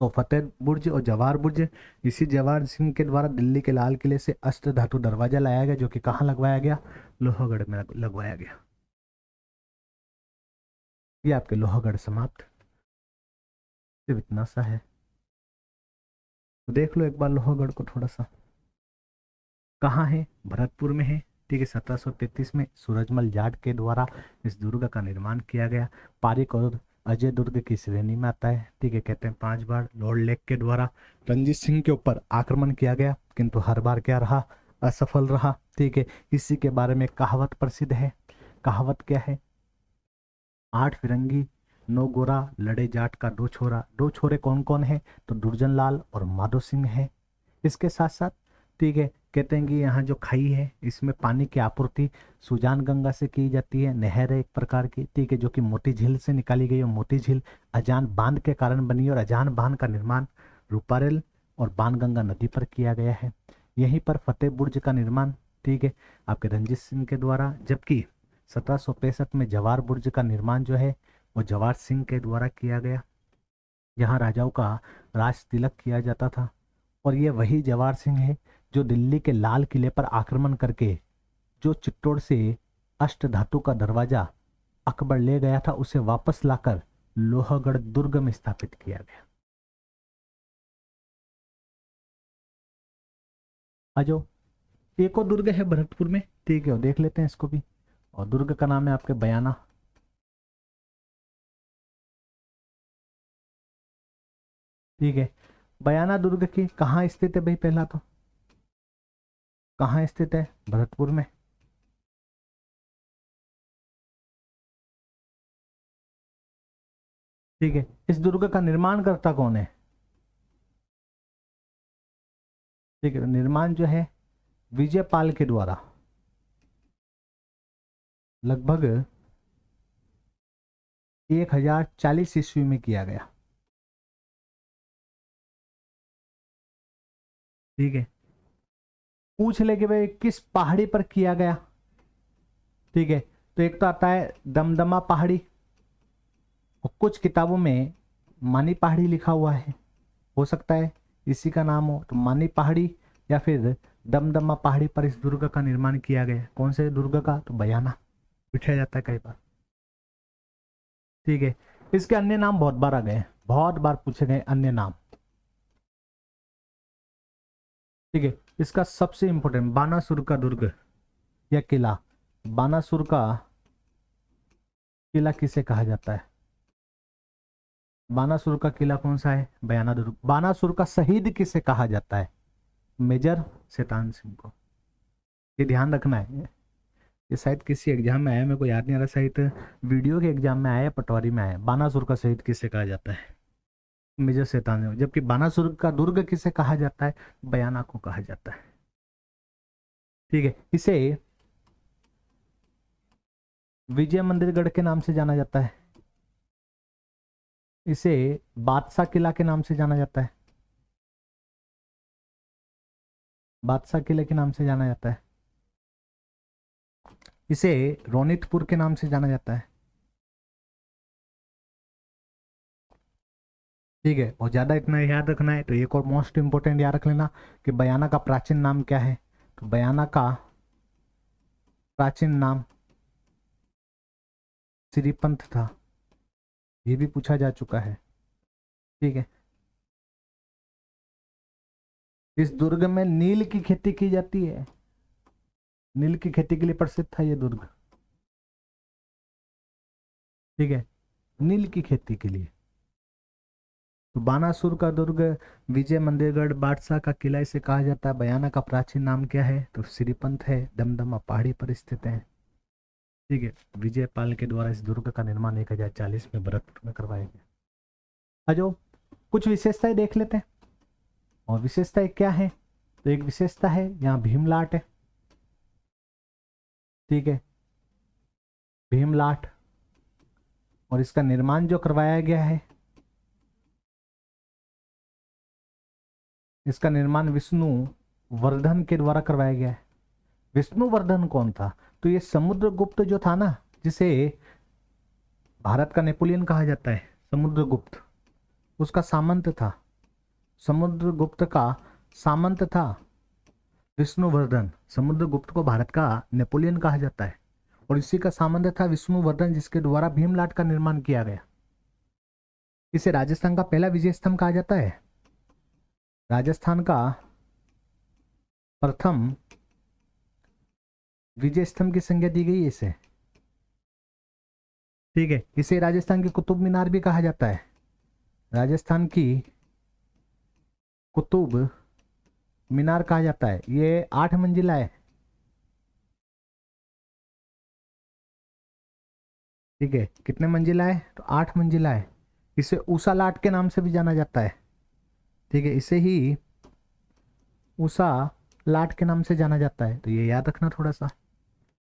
तो फतेह बुर्ज और जवाहर बुर्ज, इसी जवाहर सिंह के द्वारा दिल्ली के लाल किले से अष्ट धातु दरवाजा लाया गया, जो कि कहाँ लगवाया गया? लोहगढ़ में लगवाया गया। ये आपके लोहगढ़ समाप्त। सिर्फ इतना सा है, तो देख लो एक बार लोहगढ़ को थोड़ा सा। कहाँ है? भरतपुर में है। ठीक है, 1733 में सूरजमल जाट के द्वारा इस दुर्ग का निर्माण किया गया। पारिक और अजय दुर्ग की श्रेणी में आता है। ठीक है, कहते हैं 5 बार लॉर्ड लेक के द्वारा रंजीत सिंह के ऊपर आक्रमण किया गया, किंतु हर बार क्या रहा? असफल रहा। ठीक है, इसी के बारे में कहावत प्रसिद्ध है। कहावत क्या है? 8 फिरंगी 9 गोरा लड़े जाट का 2 छोरा। 2 छोरे कौन कौन है? तो दुर्जन लाल और माधो सिंह है। इसके साथ साथ, ठीक है, कहते हैं कि यहाँ जो खाई है इसमें पानी की आपूर्ति सुजान गंगा से की जाती है। नहर है एक प्रकार की, ठीक है, जो कि मोती झील से निकाली गई है। मोती झील अजान बांध के कारण बनी है, और अजान बांध का निर्माण रूपारेल और बाणगंगा नदी पर किया गया है। यहीं पर फतेह बुर्ज का निर्माण, ठीक है, आपके रंजीत सिंह के द्वारा, जबकि 1765 में जवाहर बुर्ज का निर्माण जो है वो जवाहर सिंह के द्वारा किया गया। यहाँ राजाओं का राज तिलक किया जाता था। और ये वही जवाहर सिंह है जो दिल्ली के लाल किले पर आक्रमण करके जो चित्तौड़ से अष्ट धातु का दरवाजा अकबर ले गया था, उसे वापस लाकर लोहगढ़ दुर्ग में स्थापित किया गया। आ जाओ, एक और दुर्ग है भरतपुर में, ठीक है, और देख लेते हैं इसको भी। और दुर्ग का नाम है आपके बयाना। ठीक है, बयाना दुर्ग की कहाँ स्थित है भाई? पहला तो कहाँ स्थित है? भरतपुर में। ठीक है, इस दुर्ग का निर्माण करता कौन है? ठीक है, निर्माण जो है विजयपाल के द्वारा लगभग 1040 ईस्वी में किया गया। ठीक है, पूछ ले कि भाई किस पहाड़ी पर किया गया। ठीक है, तो एक तो आता है दमदमा पहाड़ी, और कुछ किताबों में मानी पहाड़ी लिखा हुआ है, हो सकता है इसी का नाम हो। तो मानी पहाड़ी या फिर दमदमा पहाड़ी पर इस दुर्ग का निर्माण किया गया। कौन से दुर्ग का? तो बयाना। पूछा जाता है कई बार। ठीक है, इसके अन्य नाम बहुत बार आ गए, बहुत बार पूछे गए अन्य नाम। ठीक है, इसका सबसे इंपॉर्टेंट बानासुर का दुर्ग या किला। बानासुर का किला किसे कहा जाता है? बानासुर का किला कौन सा है? बयाना दुर्ग। बानासुर का शहीद किसे कहा जाता है? मेजर शैतान सिंह को। ये ध्यान रखना है। ये शायद किसी एग्जाम में आया, मेरे को याद नहीं आ रहा, शायद वीडियो के एग्जाम में आया, पटवारी में आया। बानासुर का शहीद किसे कहा जाता है? मेजर शैतान, जबकि बानासुर का दुर्ग किसे कहा जाता है? बयाना को कहा जाता है। ठीक है, इसे विजय मंदिरगढ़ के नाम से जाना जाता है, इसे बादशाह किला के नाम से जाना जाता है, बादशाह किले के नाम से जाना जाता है, इसे रोनितपुर के नाम से जाना जाता है। ठीक है, और ज्यादा इतना याद रखना है तो एक और मोस्ट इंपोर्टेंट याद रख लेना कि बयाना का प्राचीन नाम क्या है। तो बयाना का प्राचीन नाम श्रीपंथ था, ये भी पूछा जा चुका है। ठीक है, इस दुर्ग में नील की खेती की जाती है, नील की खेती के लिए प्रसिद्ध था ये दुर्ग। ठीक है, नील की खेती के लिए। तो बानासुर का दुर्ग, विजय मंदिरगढ़, बादशाह का किला इसे कहा जाता है। बयाना का प्राचीन नाम क्या है? तो श्रीपंथ है, दमदमा पहाड़ी पर स्थित है। ठीक है, विजय पाल के द्वारा इस दुर्ग का निर्माण 1040 में भरतपुर में करवाया गया। अजो कुछ विशेषताएं देख लेते हैं, और विशेषताएं क्या है? तो एक विशेषता है यहाँ भीमलाट है। ठीक है, भीमलाट, और इसका निर्माण जो करवाया गया है, इसका निर्माण विष्णु वर्धन के द्वारा करवाया गया है। विष्णुवर्धन कौन था? तो ये समुद्रगुप्त जो था ना, जिसे भारत का नेपोलियन कहा जाता है, समुद्रगुप्त उसका सामंत था, समुद्रगुप्त का सामंत था विष्णुवर्धन। समुद्रगुप्त को भारत का नेपोलियन कहा जाता है, और इसी का सामंत था विष्णुवर्धन, जिसके द्वारा भीमलाट का निर्माण किया गया। इसे राजस्थान का पहला विजय स्तंभ कहा जाता है, राजस्थान का प्रथम विजय स्तंभ की संज्ञा दी गई है इसे। ठीक है, इसे राजस्थान की कुतुब मीनार भी कहा जाता है, राजस्थान की कुतुब मीनार कहा जाता है। ये 8 मंजिला है। ठीक है, कितने मंजिला है? तो 8 मंजिला है। इसे ऊषा लाट के नाम से भी जाना जाता है। ठीक है, इसे ही ऊषा लाट के नाम से जाना जाता है, तो ये याद रखना थोड़ा सा।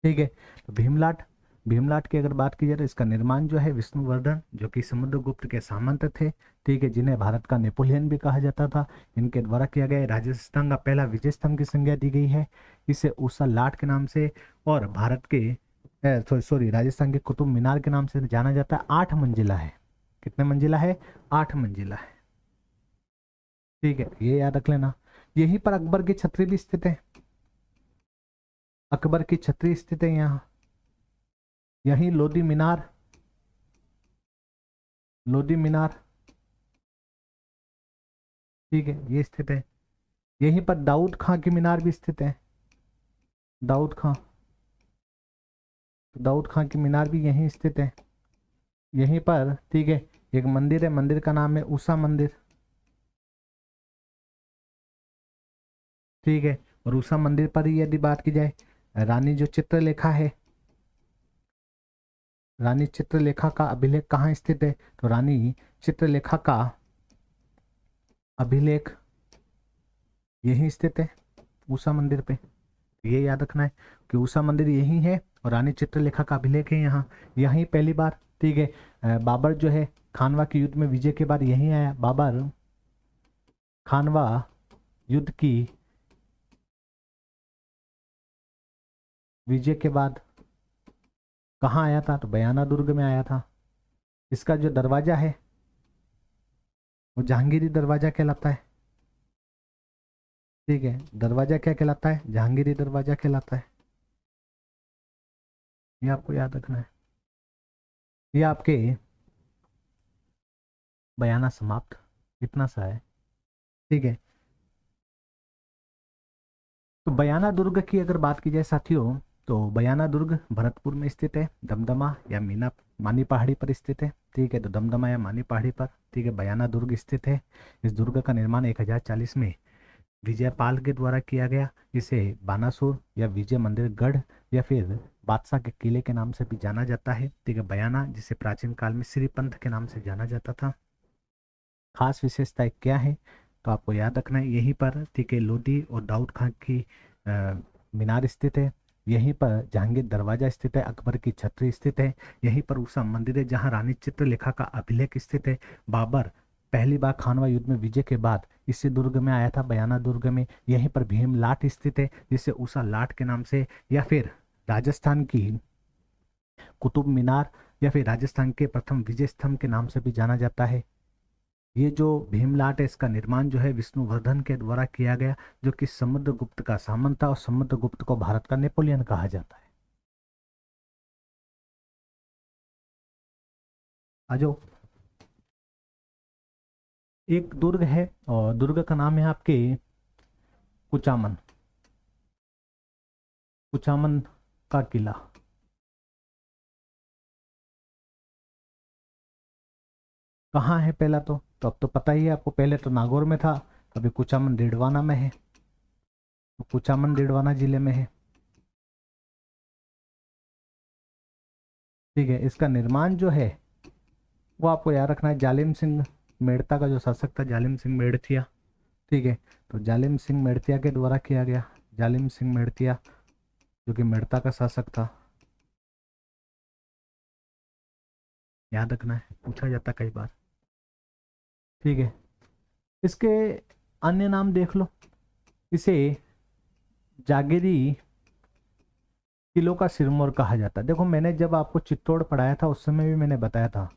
ठीक है, तो भीमलाट, भीमलाट की अगर बात की जाए तो इसका निर्माण जो है विष्णुवर्धन, जो कि समुद्रगुप्त के सामंत थे, ठीक है, जिन्हें भारत का नेपोलियन भी कहा जाता था, इनके द्वारा किया गया। राजस्थान का पहला विजय स्तंभ की संज्ञा दी गई है इसे ऊषा लाट के नाम से, और भारत के सॉरी राजस्थान के कुतुब मीनार के नाम से जाना जाता है। 8 मंजिला है। कितने मंजिला है? 8 मंजिला है। ठीक है, ये याद रख लेना। यहीं पर अकबर की छतरी भी स्थित है, अकबर की छतरी स्थित है यहाँ। यहीं लोधी मीनार, लोधी मीनार, ठीक है, ये स्थित है। यहीं पर दाऊद खां की मीनार भी स्थित है, दाऊद खां, दाऊद खां की मीनार भी यहीं स्थित है, यहीं पर। ठीक है, एक मंदिर है, मंदिर का नाम है उषा मंदिर। ठीक है, और उषा मंदिर पर ही यदि बात की जाए, रानी जो चित्रलेखा है, रानी चित्रलेखा का अभिलेख कहाँ स्थित है? तो रानी चित्रलेखा का अभिलेख यहीं स्थित है, उषा मंदिर पे। ये याद रखना है कि उषा मंदिर यहीं है, और रानी चित्रलेखा का अभिलेख है यहाँ, यहीं पहली बार। ठीक है, बाबर जो है खानवा के युद्ध में विजय के बाद यहीं आया। बाबर खानवा युद्ध की विजय के बाद कहाँ आया था? तो बयाना दुर्ग में आया था। इसका जो दरवाजा है वो जहांगीरी दरवाजा कहलाता है। ठीक है, दरवाजा क्या कहलाता है? जहांगीरी दरवाजा कहलाता है। ये आपको याद रखना है। ये आपके बयाना समाप्त, इतना सा है। ठीक है, तो बयाना दुर्ग की अगर बात की जाए साथियों, तो बयाना दुर्ग भरतपुर में स्थित है, दमदमा या मीना मानी पहाड़ी पर स्थित है। ठीक है, तो दमदमा या मानी पहाड़ी पर, ठीक है, बयाना दुर्ग स्थित है। इस दुर्ग का निर्माण 1040 में विजयपाल के द्वारा किया गया। इसे बानासुर या विजय मंदिर गढ़ या फिर बादशाह के किले के नाम से भी जाना जाता है। ठीक है, बयाना जिसे प्राचीन काल में श्रीपंथ के नाम से जाना जाता था। खास विशेषताएं क्या है, तो आपको याद रखना है यहीं पर, ठीक है, लोधी और दाऊद खान की मीनार स्थित है, यहीं पर जहांगीर दरवाजा स्थित है, अकबर की छतरी स्थित है, यहीं पर उषा मंदिर है जहां रानी चित्रलेखा का अभिलेख स्थित है। बाबर पहली बार खानवा युद्ध में विजय के बाद इसी दुर्ग में आया था, बयाना दुर्ग में। यहीं पर भीम लाट स्थित है जिसे उषा लाट के नाम से, या फिर राजस्थान की कुतुब मीनार, या फिर राजस्थान के प्रथम विजय स्तंभ के नाम से भी जाना जाता है। ये जो भीमलाट है इसका निर्माण जो है विष्णुवर्धन के द्वारा किया गया, जो कि समुद्रगुप्त का सामंत था, और समुद्रगुप्त को भारत का नेपोलियन कहा जाता है। आजो, एक दुर्ग है और दुर्ग का नाम है आपके कुचामन। कुचामन का किला। कहाँ है पहला तो अब तो पता ही है आपको, पहले तो नागौर में था, अभी कुचामन डेडवाना में है। तो कुचामन डेडवाना जिले में है। ठीक है, इसका निर्माण जो है वो आपको याद रखना है, जालिम सिंह मेड़ता का जो शासक था, जालिम सिंह मेड़तिया। ठीक है, तो जालिम सिंह मेड़तिया के द्वारा किया गया। जालिम सिंह मेड़तिया जो कि मेड़ता का शासक था, याद रखना है, पूछा जाता कई बार। ठीक है, इसके अन्य नाम देख लो। इसे जागीरी किलों का सिरमौर कहा जाता है। देखो मैंने जब आपको चित्तौड़ पढ़ाया था उस समय भी मैंने बताया था,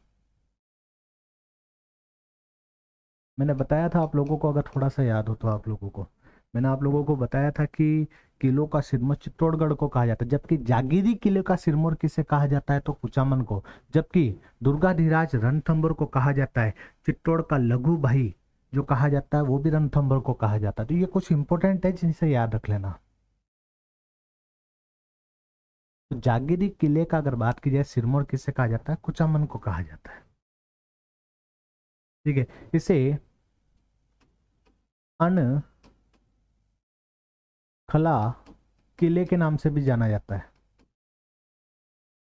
आप लोगों को, अगर थोड़ा सा याद हो तो आप लोगों को, मैंने आप लोगों को बताया था कि किलों का सिरमौर चित्तौड़गढ़ को कहा जाता है, जबकि जागीरी किले का सिरमौर किसे कहा जाता है, तो कुचामन को। जबकि दुर्गाधीराज रणथंभौर को कहा जाता है। चित्तौड़ का लघु भाई जो कहा जाता है वो भी रणथंभौर को कहा जाता है। तो ये कुछ इंपॉर्टेंट है जिनसे याद रख लेना। तो जागीरी किले का अगर बात की जाए, सिरमौर किसे कहा जाता है, कुचामन को कहा जाता है। ठीक है, इसे अनखला किले के नाम से भी जाना जाता है।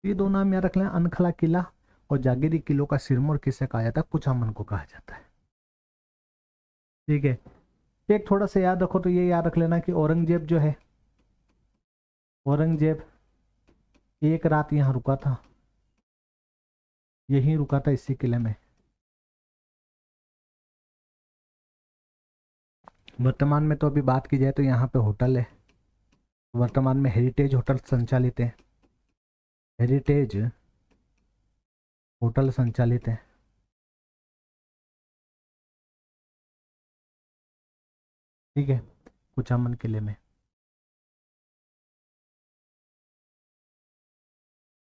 ये दो नाम याद रख लें, अनखला किला और जागीरी किलों का सिरमौर किसे कहा जाता है, कुचामन को कहा जाता है। ठीक है, एक थोड़ा सा याद रखो, तो ये याद रख लेना कि औरंगजेब जो है, औरंगजेब एक रात यहाँ रुका था, यहीं रुका था इसी किले में। वर्तमान में तो अभी बात की जाए तो यहाँ पे होटल है, वर्तमान में हेरिटेज होटल संचालित है, हेरिटेज होटल संचालित है। ठीक है, कुचामन किले में।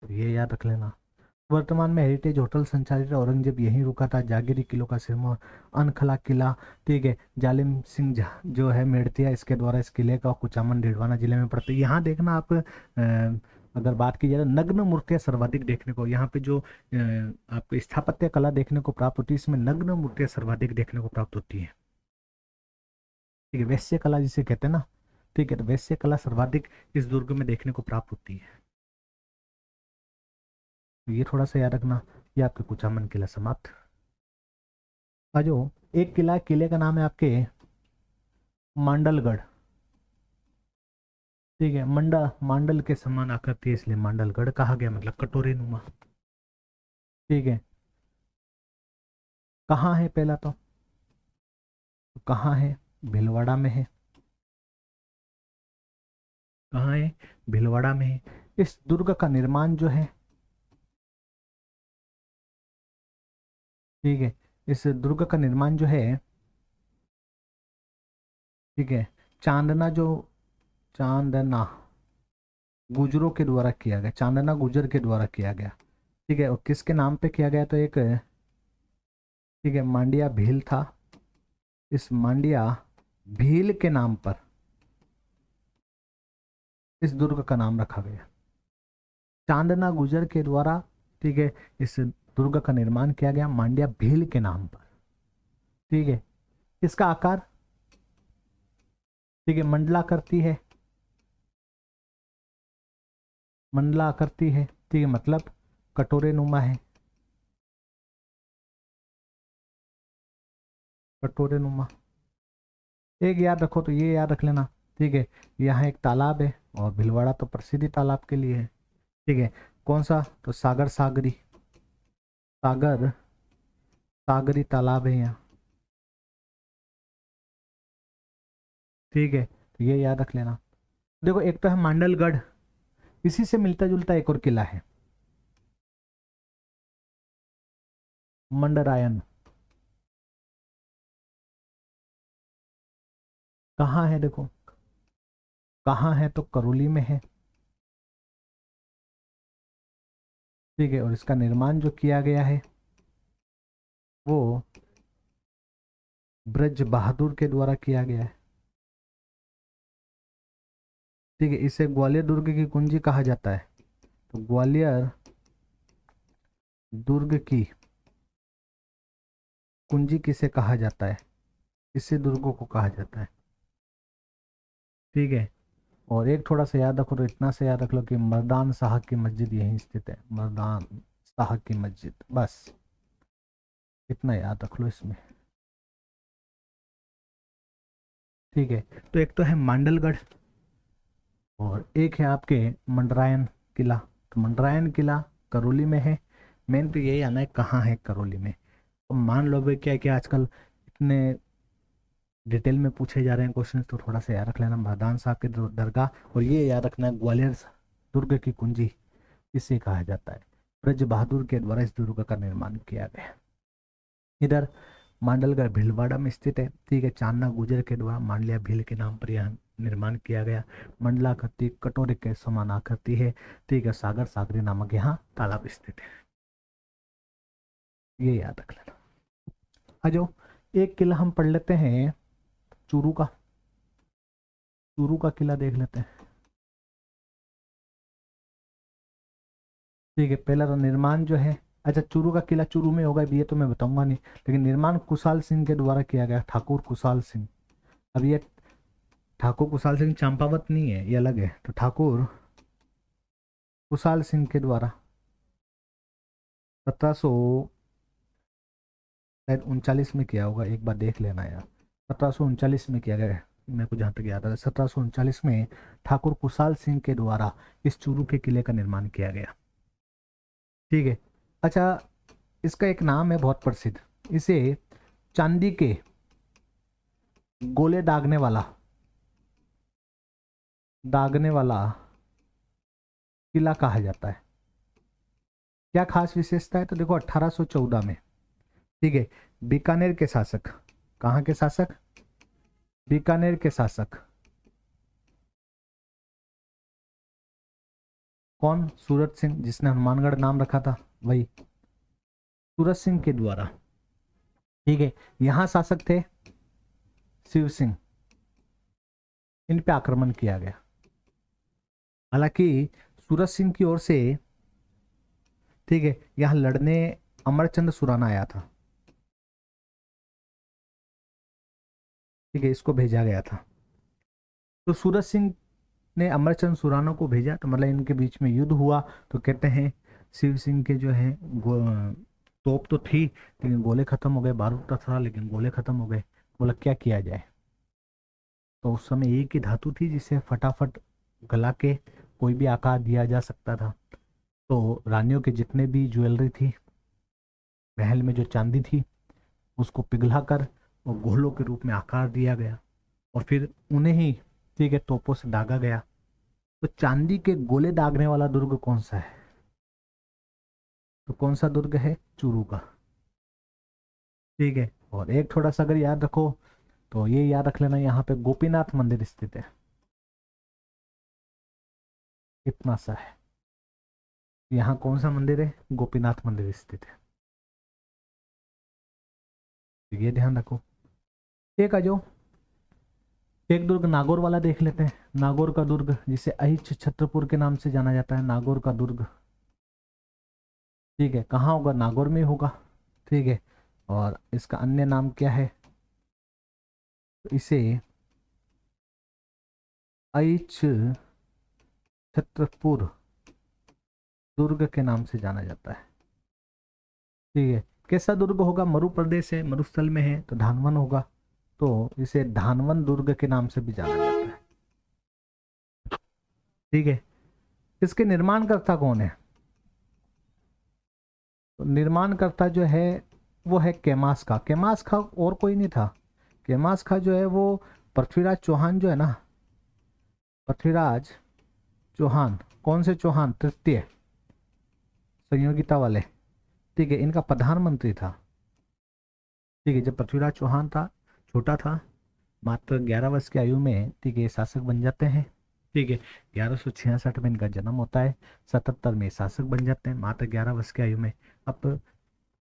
तो ये याद रख लेना, वर्तमान में हेरिटेज होटल संचालित है, औरंगजेब यहीं रुका था, जागीरी किलों का सिरमौर अनखला किला। ठीक है, जालिम सिंह जो है मेड़तिया, इसके द्वारा इस किले का कुचामन डेडवाना जिले में पड़ता है। यहाँ देखना आप, अगर बात की जाए तो नग्न मूर्तियां सर्वाधिक देखने को, यहाँ पे जो आपको स्थापत्य कला देखने को प्राप्त होती है, इसमें नग्न मूर्तियां सर्वाधिक देखने को प्राप्त होती है। ठीक है, वैश्य कला जिसे कहते हैं ना, ठीक है, तो वैश्य कला सर्वाधिक इस दुर्ग में देखने को प्राप्त होती है। तो ये थोड़ा सा याद रखना। ये आपके कुचामन किला समाप्त। जो एक किला, किले का नाम है आपके मांडलगढ़। ठीक है, मांडल के समान आकृति है इसलिए मांडलगढ़ कहा गया, मतलब कटोरे नुमा। ठीक है, कहाँ है पहला तो कहाँ है, भीलवाड़ा में है। कहाँ है, भीलवाड़ा में है। इस दुर्ग का निर्माण जो है, ठीक है, इस दुर्ग का निर्माण जो है, ठीक है, चांदना जो चांदना गुजरों के द्वारा किया गया, चांदना गुजर के द्वारा किया गया। ठीक है, और किसके नाम पे किया गया, तो एक, ठीक है, मांडिया भील था, इस मांडिया भील के नाम पर इस दुर्ग का नाम रखा गया, चांदना गुजर के द्वारा। ठीक है, इस दुर्ग का निर्माण किया गया मांडिया भील के नाम पर। ठीक है, इसका आकार, ठीक है, मंडला करती है, मंडला आकृति है। ठीक है, मतलब कटोरे नुमा है। कटोरे नुमा। एक याद रखो तो ये याद रख लेना, ठीक है। यहाँ एक तालाब है और भीलवाड़ा तो प्रसिद्ध तालाब के लिए है, ठीक है। कौन सा? तो सागर सागरी, सागर सागरी तालाब है यहाँ, ठीक है। तो ये याद रख लेना। देखो एक तो है मांडलगढ़, इसी से मिलता जुलता एक और किला है, मंडरायन। कहाँ है देखो, कहाँ है तो करौली में है, ठीक है। और इसका निर्माण जो किया गया है वो ब्रज बहादुर के द्वारा किया गया है, ठीक है। इसे ग्वालियर दुर्ग की कुंजी कहा जाता है। तो ग्वालियर दुर्ग की कुंजी किसे कहा जाता है? इसी दुर्गों को कहा जाता है, ठीक है। और एक थोड़ा सा याद रखो, तो इतना से याद रख लो कि मर्दान शाह की मस्जिद यहीं स्थित है, मर्दान शाह की मस्जिद, बस इतना याद रख लो इसमें, ठीक है। तो एक तो है मांडलगढ़ और एक है आपके मंडरायन किला। तो मंडरायन किला करौली में है। मेन तो यही आना है कहाँ है करौली में। तो मान लो भाई क्या है कि आजकल इतने डिटेल में पूछे जा रहे हैं क्वेश्चन, तो थोड़ा सा याद रख लेना मर्दान साहब के दरगाह। और ये याद रखना है ग्वालियर दुर्ग की कुंजी इसे कहा जाता है, ब्रज बहादुर के द्वारा इस दुर्ग का निर्माण किया गया। इधर मांडलगढ़ भीलवाड़ा में स्थित है, ठीक है। चांदना गुजर के द्वारा मांडलिया भील के नाम पर यह निर्माण किया गया। मंडलाकृति कटोरे के समान आकृति है, ठीक है। सागर सागरी नामक यहाँ तालाब स्थित है, ये याद रख लेना। आ जाओ, एक किला हम पढ़ लेते हैं चूरू का, चूरू का किला देख लेते हैं, ठीक है। पहला तो निर्माण जो है, अच्छा चूरू का किला चूरू में होगा ये तो मैं बताऊंगा नहीं, लेकिन निर्माण कुशाल सिंह के द्वारा किया गया, ठाकुर कुशाल सिंह। अब ये ठाकुर कुशाल सिंह चंपावत नहीं है, ये अलग है। तो ठाकुर कुशाल सिंह के द्वारा 1700 शायद 39 में किया होगा, एक बार देख लेना यार। 1739 में किया गया है, मेरे को जहाँ तक याद है 1739 में ठाकुर कुशाल सिंह के द्वारा इस चूरू के किले का निर्माण किया गया, ठीक है। अच्छा, इसका एक नाम है बहुत प्रसिद्ध, इसे चांदी के गोले दागने वाला किला कहा जाता है। क्या खास विशेषता है? तो देखो 1814 में, ठीक है, बीकानेर के शासक, कहाँ के शासक? बीकानेर के शासक कौन? सूरत सिंह, जिसने हनुमानगढ़ नाम रखा था, वही सूरत सिंह के द्वारा, ठीक है। यहां शासक थे शिव सिंह, इन पे आक्रमण किया गया। हालांकि सूरत सिंह की ओर से, ठीक है, यहां लड़ने अमरचंद सुराना आया था, ठीक है, इसको भेजा गया था। तो सूरत सिंह ने अमरचंद सुराना को भेजा, तो मतलब इनके बीच में युद्ध हुआ। तो कहते हैं शिव सिंह के जो है तोप तो थी लेकिन गोले खत्म हो गए, बारूद तो था लेकिन गोले खत्म हो गए। बोला क्या किया जाए? तो उस समय एक ही धातु थी जिसे फटाफट गला के कोई भी आकार दिया जा सकता था। तो रानियों के जितने भी ज्वेलरी थी महल में, जो चांदी थी, उसको पिघला कर और गोलों के रूप में आकार दिया गया और फिर उन्हें ही, ठीक है, तोपों से दागा गया। तो चांदी के गोले दागने वाला दुर्ग कौन सा है? तो कौन सा दुर्ग है? चूरू का, ठीक है। और एक थोड़ा सा अगर याद रखो तो ये याद रख लेना, यहाँ पे गोपीनाथ मंदिर स्थित है, इतना सा है। यहाँ कौन सा मंदिर है? गोपीनाथ मंदिर स्थित है, तो ये ध्यान रखो। एक आ जाओ, एक दुर्ग नागौर वाला देख लेते हैं। नागौर का दुर्ग, जिसे अहिच छत्रपुर के नाम से जाना जाता है, नागौर का दुर्ग, ठीक है। कहाँ होगा? नागौर में होगा, ठीक है। और इसका अन्य नाम क्या है? तो इसे अहिच छत्रपुर दुर्ग के नाम से जाना जाता है, ठीक है। कैसा दुर्ग होगा? मरु प्रदेश है, मरुस्थल में है, तो धानवन होगा, तो इसे धानवन दुर्ग के नाम से भी जाना जाता है। ठीक है, इसके निर्माणकर्ता कौन है? तो निर्माणकर्ता जो है वो है कैमास का और कोई नहीं था। कैमास का जो है वो पृथ्वीराज चौहान जो है ना, पृथ्वीराज चौहान, कौन से चौहान? तृतीय संयोगिता वाले। ठीक है, इनका प्रधानमंत्री था। ठीक है, जब पृथ्वीराज चौहान था, छोटा था, मात्र 11 वर्ष की आयु में, ठीक है, शासक बन जाते हैं। ठीक है, 1166 में इनका जन्म होता है, 77 में शासक बन जाते हैं, मात्र 11 वर्ष की आयु में। अब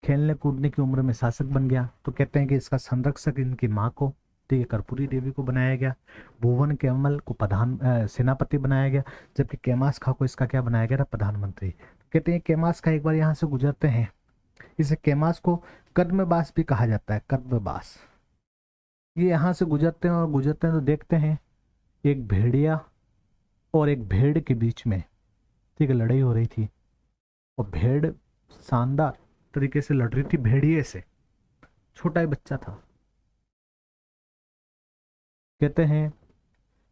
खेलने कूदने की उम्र में शासक बन गया, तो कहते हैं कि इसका संरक्षक इनकी माँ को, ठीक है, कर्पूरी देवी को बनाया गया। भुवन केवल को सेनापति बनाया गया, जबकि कैमास खा को इसका क्या बनाया गया था? प्रधानमंत्री। कहते हैं कैमास खा एक बार यहाँ से गुजरते हैं, इसे कैमास को कद्मबास भी कहा जाता है, कद्मबास। ये यहाँ से गुजरते हैं और गुजरते हैं तो देखते हैं एक भेड़िया और एक भेड़ के बीच में, ठीक है, लड़ाई हो रही थी, और भेड़ शानदार तरीके से लड़ रही थी भेड़िए से, छोटा ही बच्चा था। कहते हैं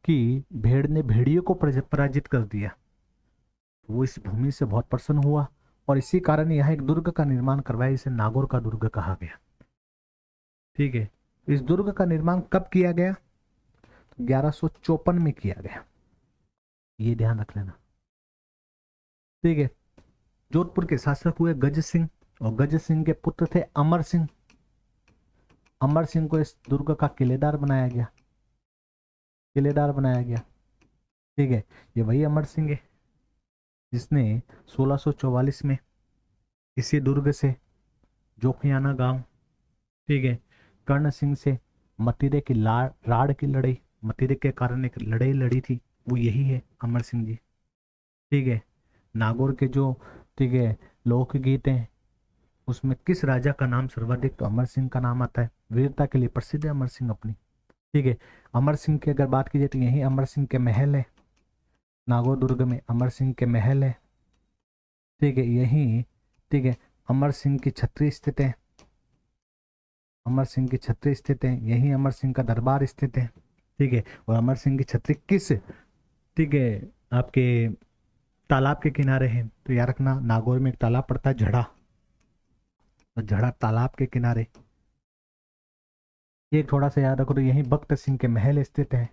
कि भेड़ ने भेड़िए को पराजित कर दिया, वो इस भूमि से बहुत प्रसन्न हुआ, और इसी कारण यहाँ एक दुर्ग का निर्माण करवाया, इसे नागौर का दुर्ग कहा गया। ठीक है, इस दुर्ग का निर्माण कब किया गया? 1154 में किया गया, ये ध्यान रख लेना। ठीक है, जोधपुर के शासक हुए गज सिंह, और गज सिंह के पुत्र थे अमर सिंह। अमर सिंह को इस दुर्ग का किलेदार बनाया गया, किलेदार बनाया गया। ठीक है, ये वही अमर सिंह है जिसने 1644 में इसी दुर्ग से जोखियाना गांव, ठीक है, कर्ण सिंह से मतिरे की राड़ की लड़ाई, मतिरे के कारण एक लड़ाई लड़ी थी, वो यही है अमर सिंह जी। ठीक है, नागौर के जो, ठीक है, लोकगीत हैं उसमें किस राजा का नाम सर्वाधिक? तो अमर सिंह का नाम आता है, वीरता के लिए प्रसिद्ध है अमर सिंह अपनी। ठीक है, अमर सिंह की अगर बात की जाए तो यही अमर सिंह के महल है, नागौर दुर्ग में अमर सिंह के महल है। ठीक है, यही, ठीक है, अमर सिंह की छतरी स्थित है, अमर सिंह की छतरी स्थित है, यही अमर सिंह का दरबार स्थित है। ठीक है, और अमर सिंह की छतरी किस, ठीक है, आपके तालाब के किनारे है? तो याद रखना, नागौर में एक तालाब पड़ता है झड़ा, तो झड़ा तालाब के किनारे। एक थोड़ा सा याद रखो, तो यही भक्त सिंह के महल स्थित है।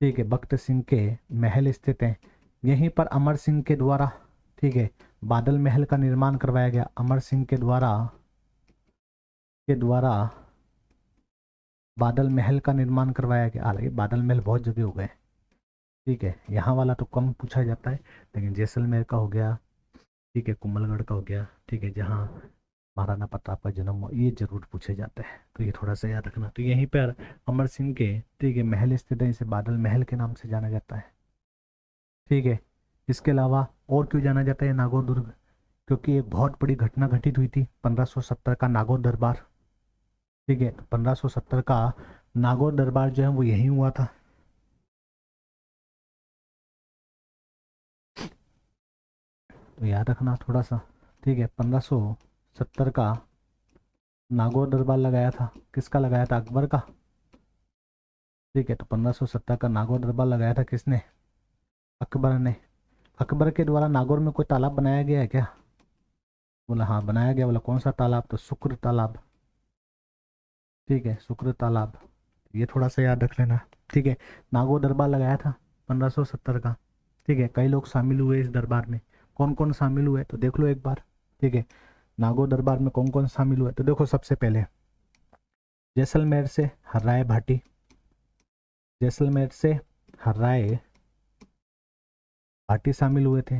ठीक है, भक्त सिंह के महल स्थित है, यहीं पर अमर सिंह के द्वारा, ठीक है, बादल महल का निर्माण करवाया गया, अमर सिंह के द्वारा बादल महल का निर्माण करवाया गया। हालांकि बादल महल बहुत जगह हो गए, ठीक है, यहाँ वाला तो कम पूछा जाता है, लेकिन जैसलमेर का हो गया, ठीक है, कुंभलगढ़ का हो गया, ठीक है, जहाँ महाराणा प्रताप का जन्म हुआ, ये जरूर पूछे जाते हैं, तो ये थोड़ा सा याद रखना। तो यहीं पर अमर सिंह के, ठीक है, महल स्थित है, इसे बादल महल के नाम से जाना जाता है। ठीक है, इसके अलावा और क्यों जाना जाता है नागौर दुर्ग? क्योंकि एक बहुत बड़ी घटना घटित हुई थी, 1570 का नागौर दरबार। ठीक है, तो 1570 का नागौर दरबार जो है वो यहीं हुआ था। तो याद रखना थोड़ा सा। ठीक है, 1570 का नागौर दरबार लगाया था, किसका लगाया था? अकबर का। ठीक है, तो 1570 का नागौर दरबार लगाया था किसने? अकबर ने। अकबर के द्वारा नागौर में कोई तालाब बनाया गया है क्या? बोला हाँ बनाया गया। बोला कौन सा तालाब? तो शुक्र तालाब। ठीक है, शुक्र तालाब, ये थोड़ा सा याद रख लेना। ठीक है, नागौर दरबार लगाया था 1570 का। ठीक है, कई लोग शामिल हुए इस दरबार में, कौन कौन शामिल हुए तो देख लो एक बार। ठीक है, नागौर दरबार में कौन कौन शामिल हुए तो देखो, सबसे पहले जैसलमेर से हर्राय भाटी, जैसलमेर से हर्राय भाटी शामिल हुए थे,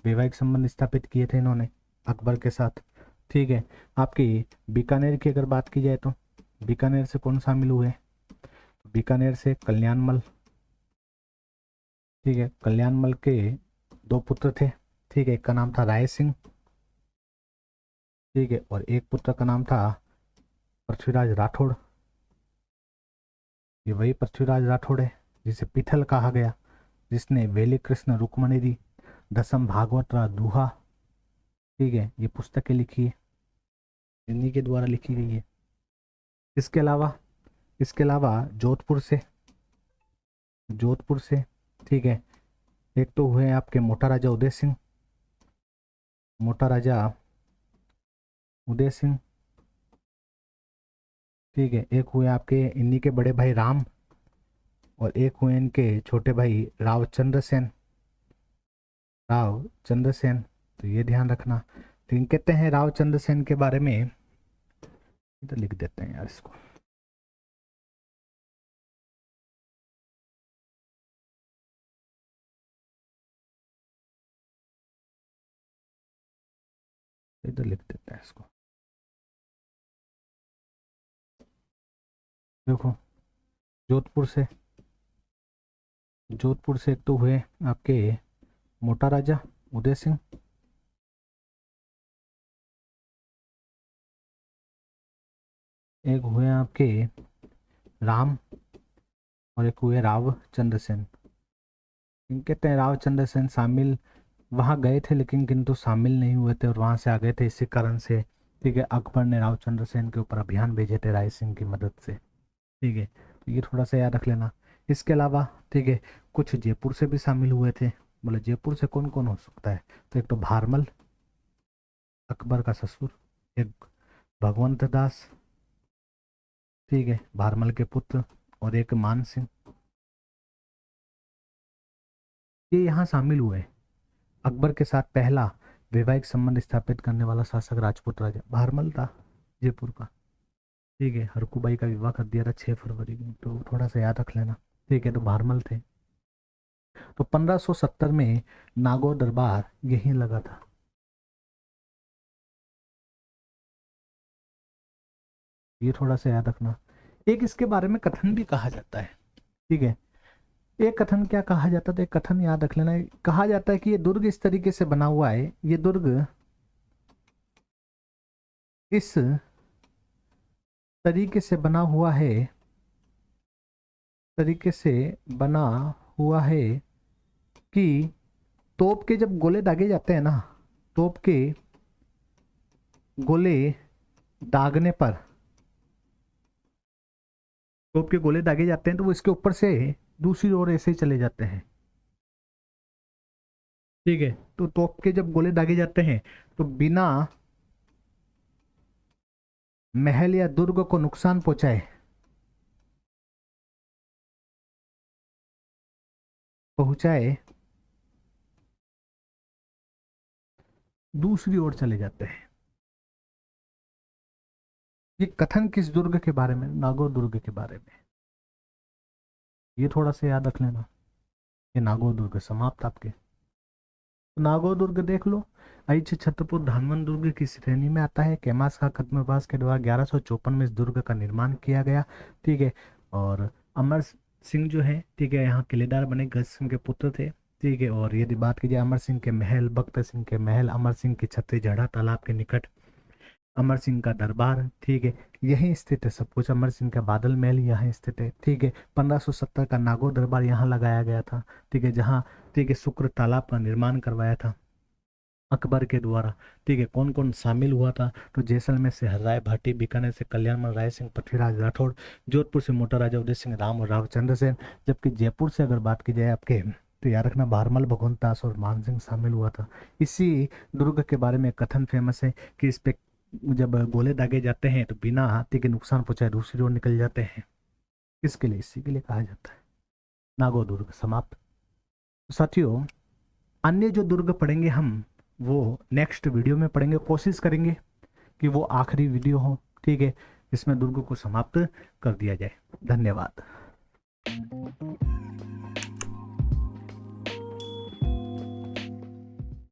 वैवाहिक संबंध स्थापित किए थे इन्होंने अकबर के साथ। ठीक है, आपकी बीकानेर की अगर बात की जाए तो बीकानेर से कौन शामिल हुए? बीकानेर से कल्याणमल। ठीक है, कल्याणमल के दो पुत्र थे। ठीक है, एक का नाम था राय सिंह, ठीक है, और एक पुत्र का नाम था पृथ्वीराज राठौड़। ये वही पृथ्वीराज राठौड़ है जिसे पिथल कहा गया, जिसने वेली कृष्ण रुक्मणी दसम भागवत दोहा, ठीक है, ये पुस्तकें लिखी है। इन्हीं के द्वारा लिखी गई है। इसके अलावा जोधपुर से ठीक है, एक तो हुए आपके मोटा राजा उदय सिंह ठीक है, एक हुए आपके इन्हीं के बड़े भाई राम, और एक हुए इनके छोटे भाई रावचंद्र सेन। तो ये ध्यान रखना। तो इन कहते हैं रावचंद्र सेन के बारे में, तो लिख देते हैं यार इसको। इधर लिख देते हैं इसको। देखो, जोधपुर से एक तो हुए आपके मोटा राजा उदय सिंह, एक हुए आपके राम, और एक हुए रावचंद्र सेन। इन कहते हैं रावचंद्र सेन शामिल वहाँ गए थे, लेकिन किंतु शामिल नहीं हुए थे और वहाँ से आ गए थे। इसी कारण से ठीक है, अकबर ने रावचंद्र सेन के ऊपर अभियान भेजे थे राय सिंह की मदद से। ठीक है, तो ये थोड़ा सा याद रख लेना। इसके अलावा ठीक है, कुछ जयपुर से भी शामिल हुए थे। बोले जयपुर से कौन कौन हो सकता है, तो एक तो भारमल, अकबर का ससुर, एक भगवंत दास ठीक है, भारमल के पुत्र, और एक मान सिंह, ये यहाँ शामिल हुए। अकबर के साथ पहला वैवाहिक संबंध स्थापित करने वाला शासक राजपूत राजा भारमल था, जयपुर का। ठीक है, हरकूबाई का विवाह कर दिया था 6 फरवरी को, तो थोड़ा सा याद रख लेना। ठीक है, तो भारमल थे। तो 1570 में नागौर दरबार यहीं लगा था। ये थोड़ा सा याद रखना। एक इसके बारे में कथन भी कहा जाता है। ठीक है, एक कथन क्या कहा जाता था, एक कथन याद रख लेना। कहा जाता है कि ये दुर्ग इस तरीके से बना हुआ है, ये दुर्ग इस तरीके से बना हुआ है, कि तोप के जब गोले दागे जाते हैं ना, तोप के गोले दागने पर, तोप के गोले दागे जाते हैं तो वो इसके ऊपर से दूसरी ओर ऐसे ही चले जाते हैं। ठीक है, तो तोप के जब गोले दागे जाते हैं तो बिना महल या दुर्ग को नुकसान पहुंचाए दूसरी ओर चले जाते हैं। ये कथन किस दुर्ग के बारे में, नागौर दुर्ग के बारे में। ये थोड़ा सा याद रख लेना। ये नागौर दुर्ग समाप्त आपके। तो नागौर दुर्ग देख लो, ऐच्छ छत्रपुर धानवन दुर्ग की श्रेणी में आता है। कैमास का कदमबाज के द्वारा 1154 में इस दुर्ग का निर्माण किया गया। ठीक है, और अमर सिंह जो है ठीक है, यहाँ किलेदार बने, गज सिंह के पुत्र थे। ठीक है, और यदि बात की जाए अमर सिंह के महल, बख्तर सिंह के महल, अमर सिंह की छत्री जड़ा तालाब के निकट, अमर सिंह का दरबार ठीक है, यहीं स्थित है सब कुछ। अमर सिंह का बादल महल यहाँ स्थित है। ठीक है, 1570 का नागौर दरबार यहाँ लगाया गया था। ठीक है, जहाँ ठीक है शुक्र तालाब का निर्माण करवाया था अकबर के द्वारा। ठीक है, कौन कौन शामिल हुआ था, तो जैसलमेर से हरराय भाटी, बीकानेर से कल्याणमल राय सिंह, पृथ्वीराज राठौड़, जोधपुर से मोटा राजा उदय सिंह, राम और रावचंद्र सेन। जबकि जयपुर से अगर बात की जाए आपके, तो याद रखना भारमल, भगवंत दास और मान सिंह शामिल हुआ था। इसी दुर्ग के बारे में कथन फेमस है कि इस पे जब गोले दागे जाते हैं तो बिना हाथी के नुकसान पहुंचाए दूसरी ओर निकल जाते हैं। इसके लिए, इसी के लिए कहा जाता है। नागौर दुर्ग समाप्त। साथियों, अन्य जो दुर्ग पढ़ेंगे हम वो नेक्स्ट वीडियो में पढ़ेंगे। कोशिश करेंगे कि वो आखिरी वीडियो हो। ठीक है, इसमें दुर्ग को समाप्त कर दिया जाए। धन्यवाद।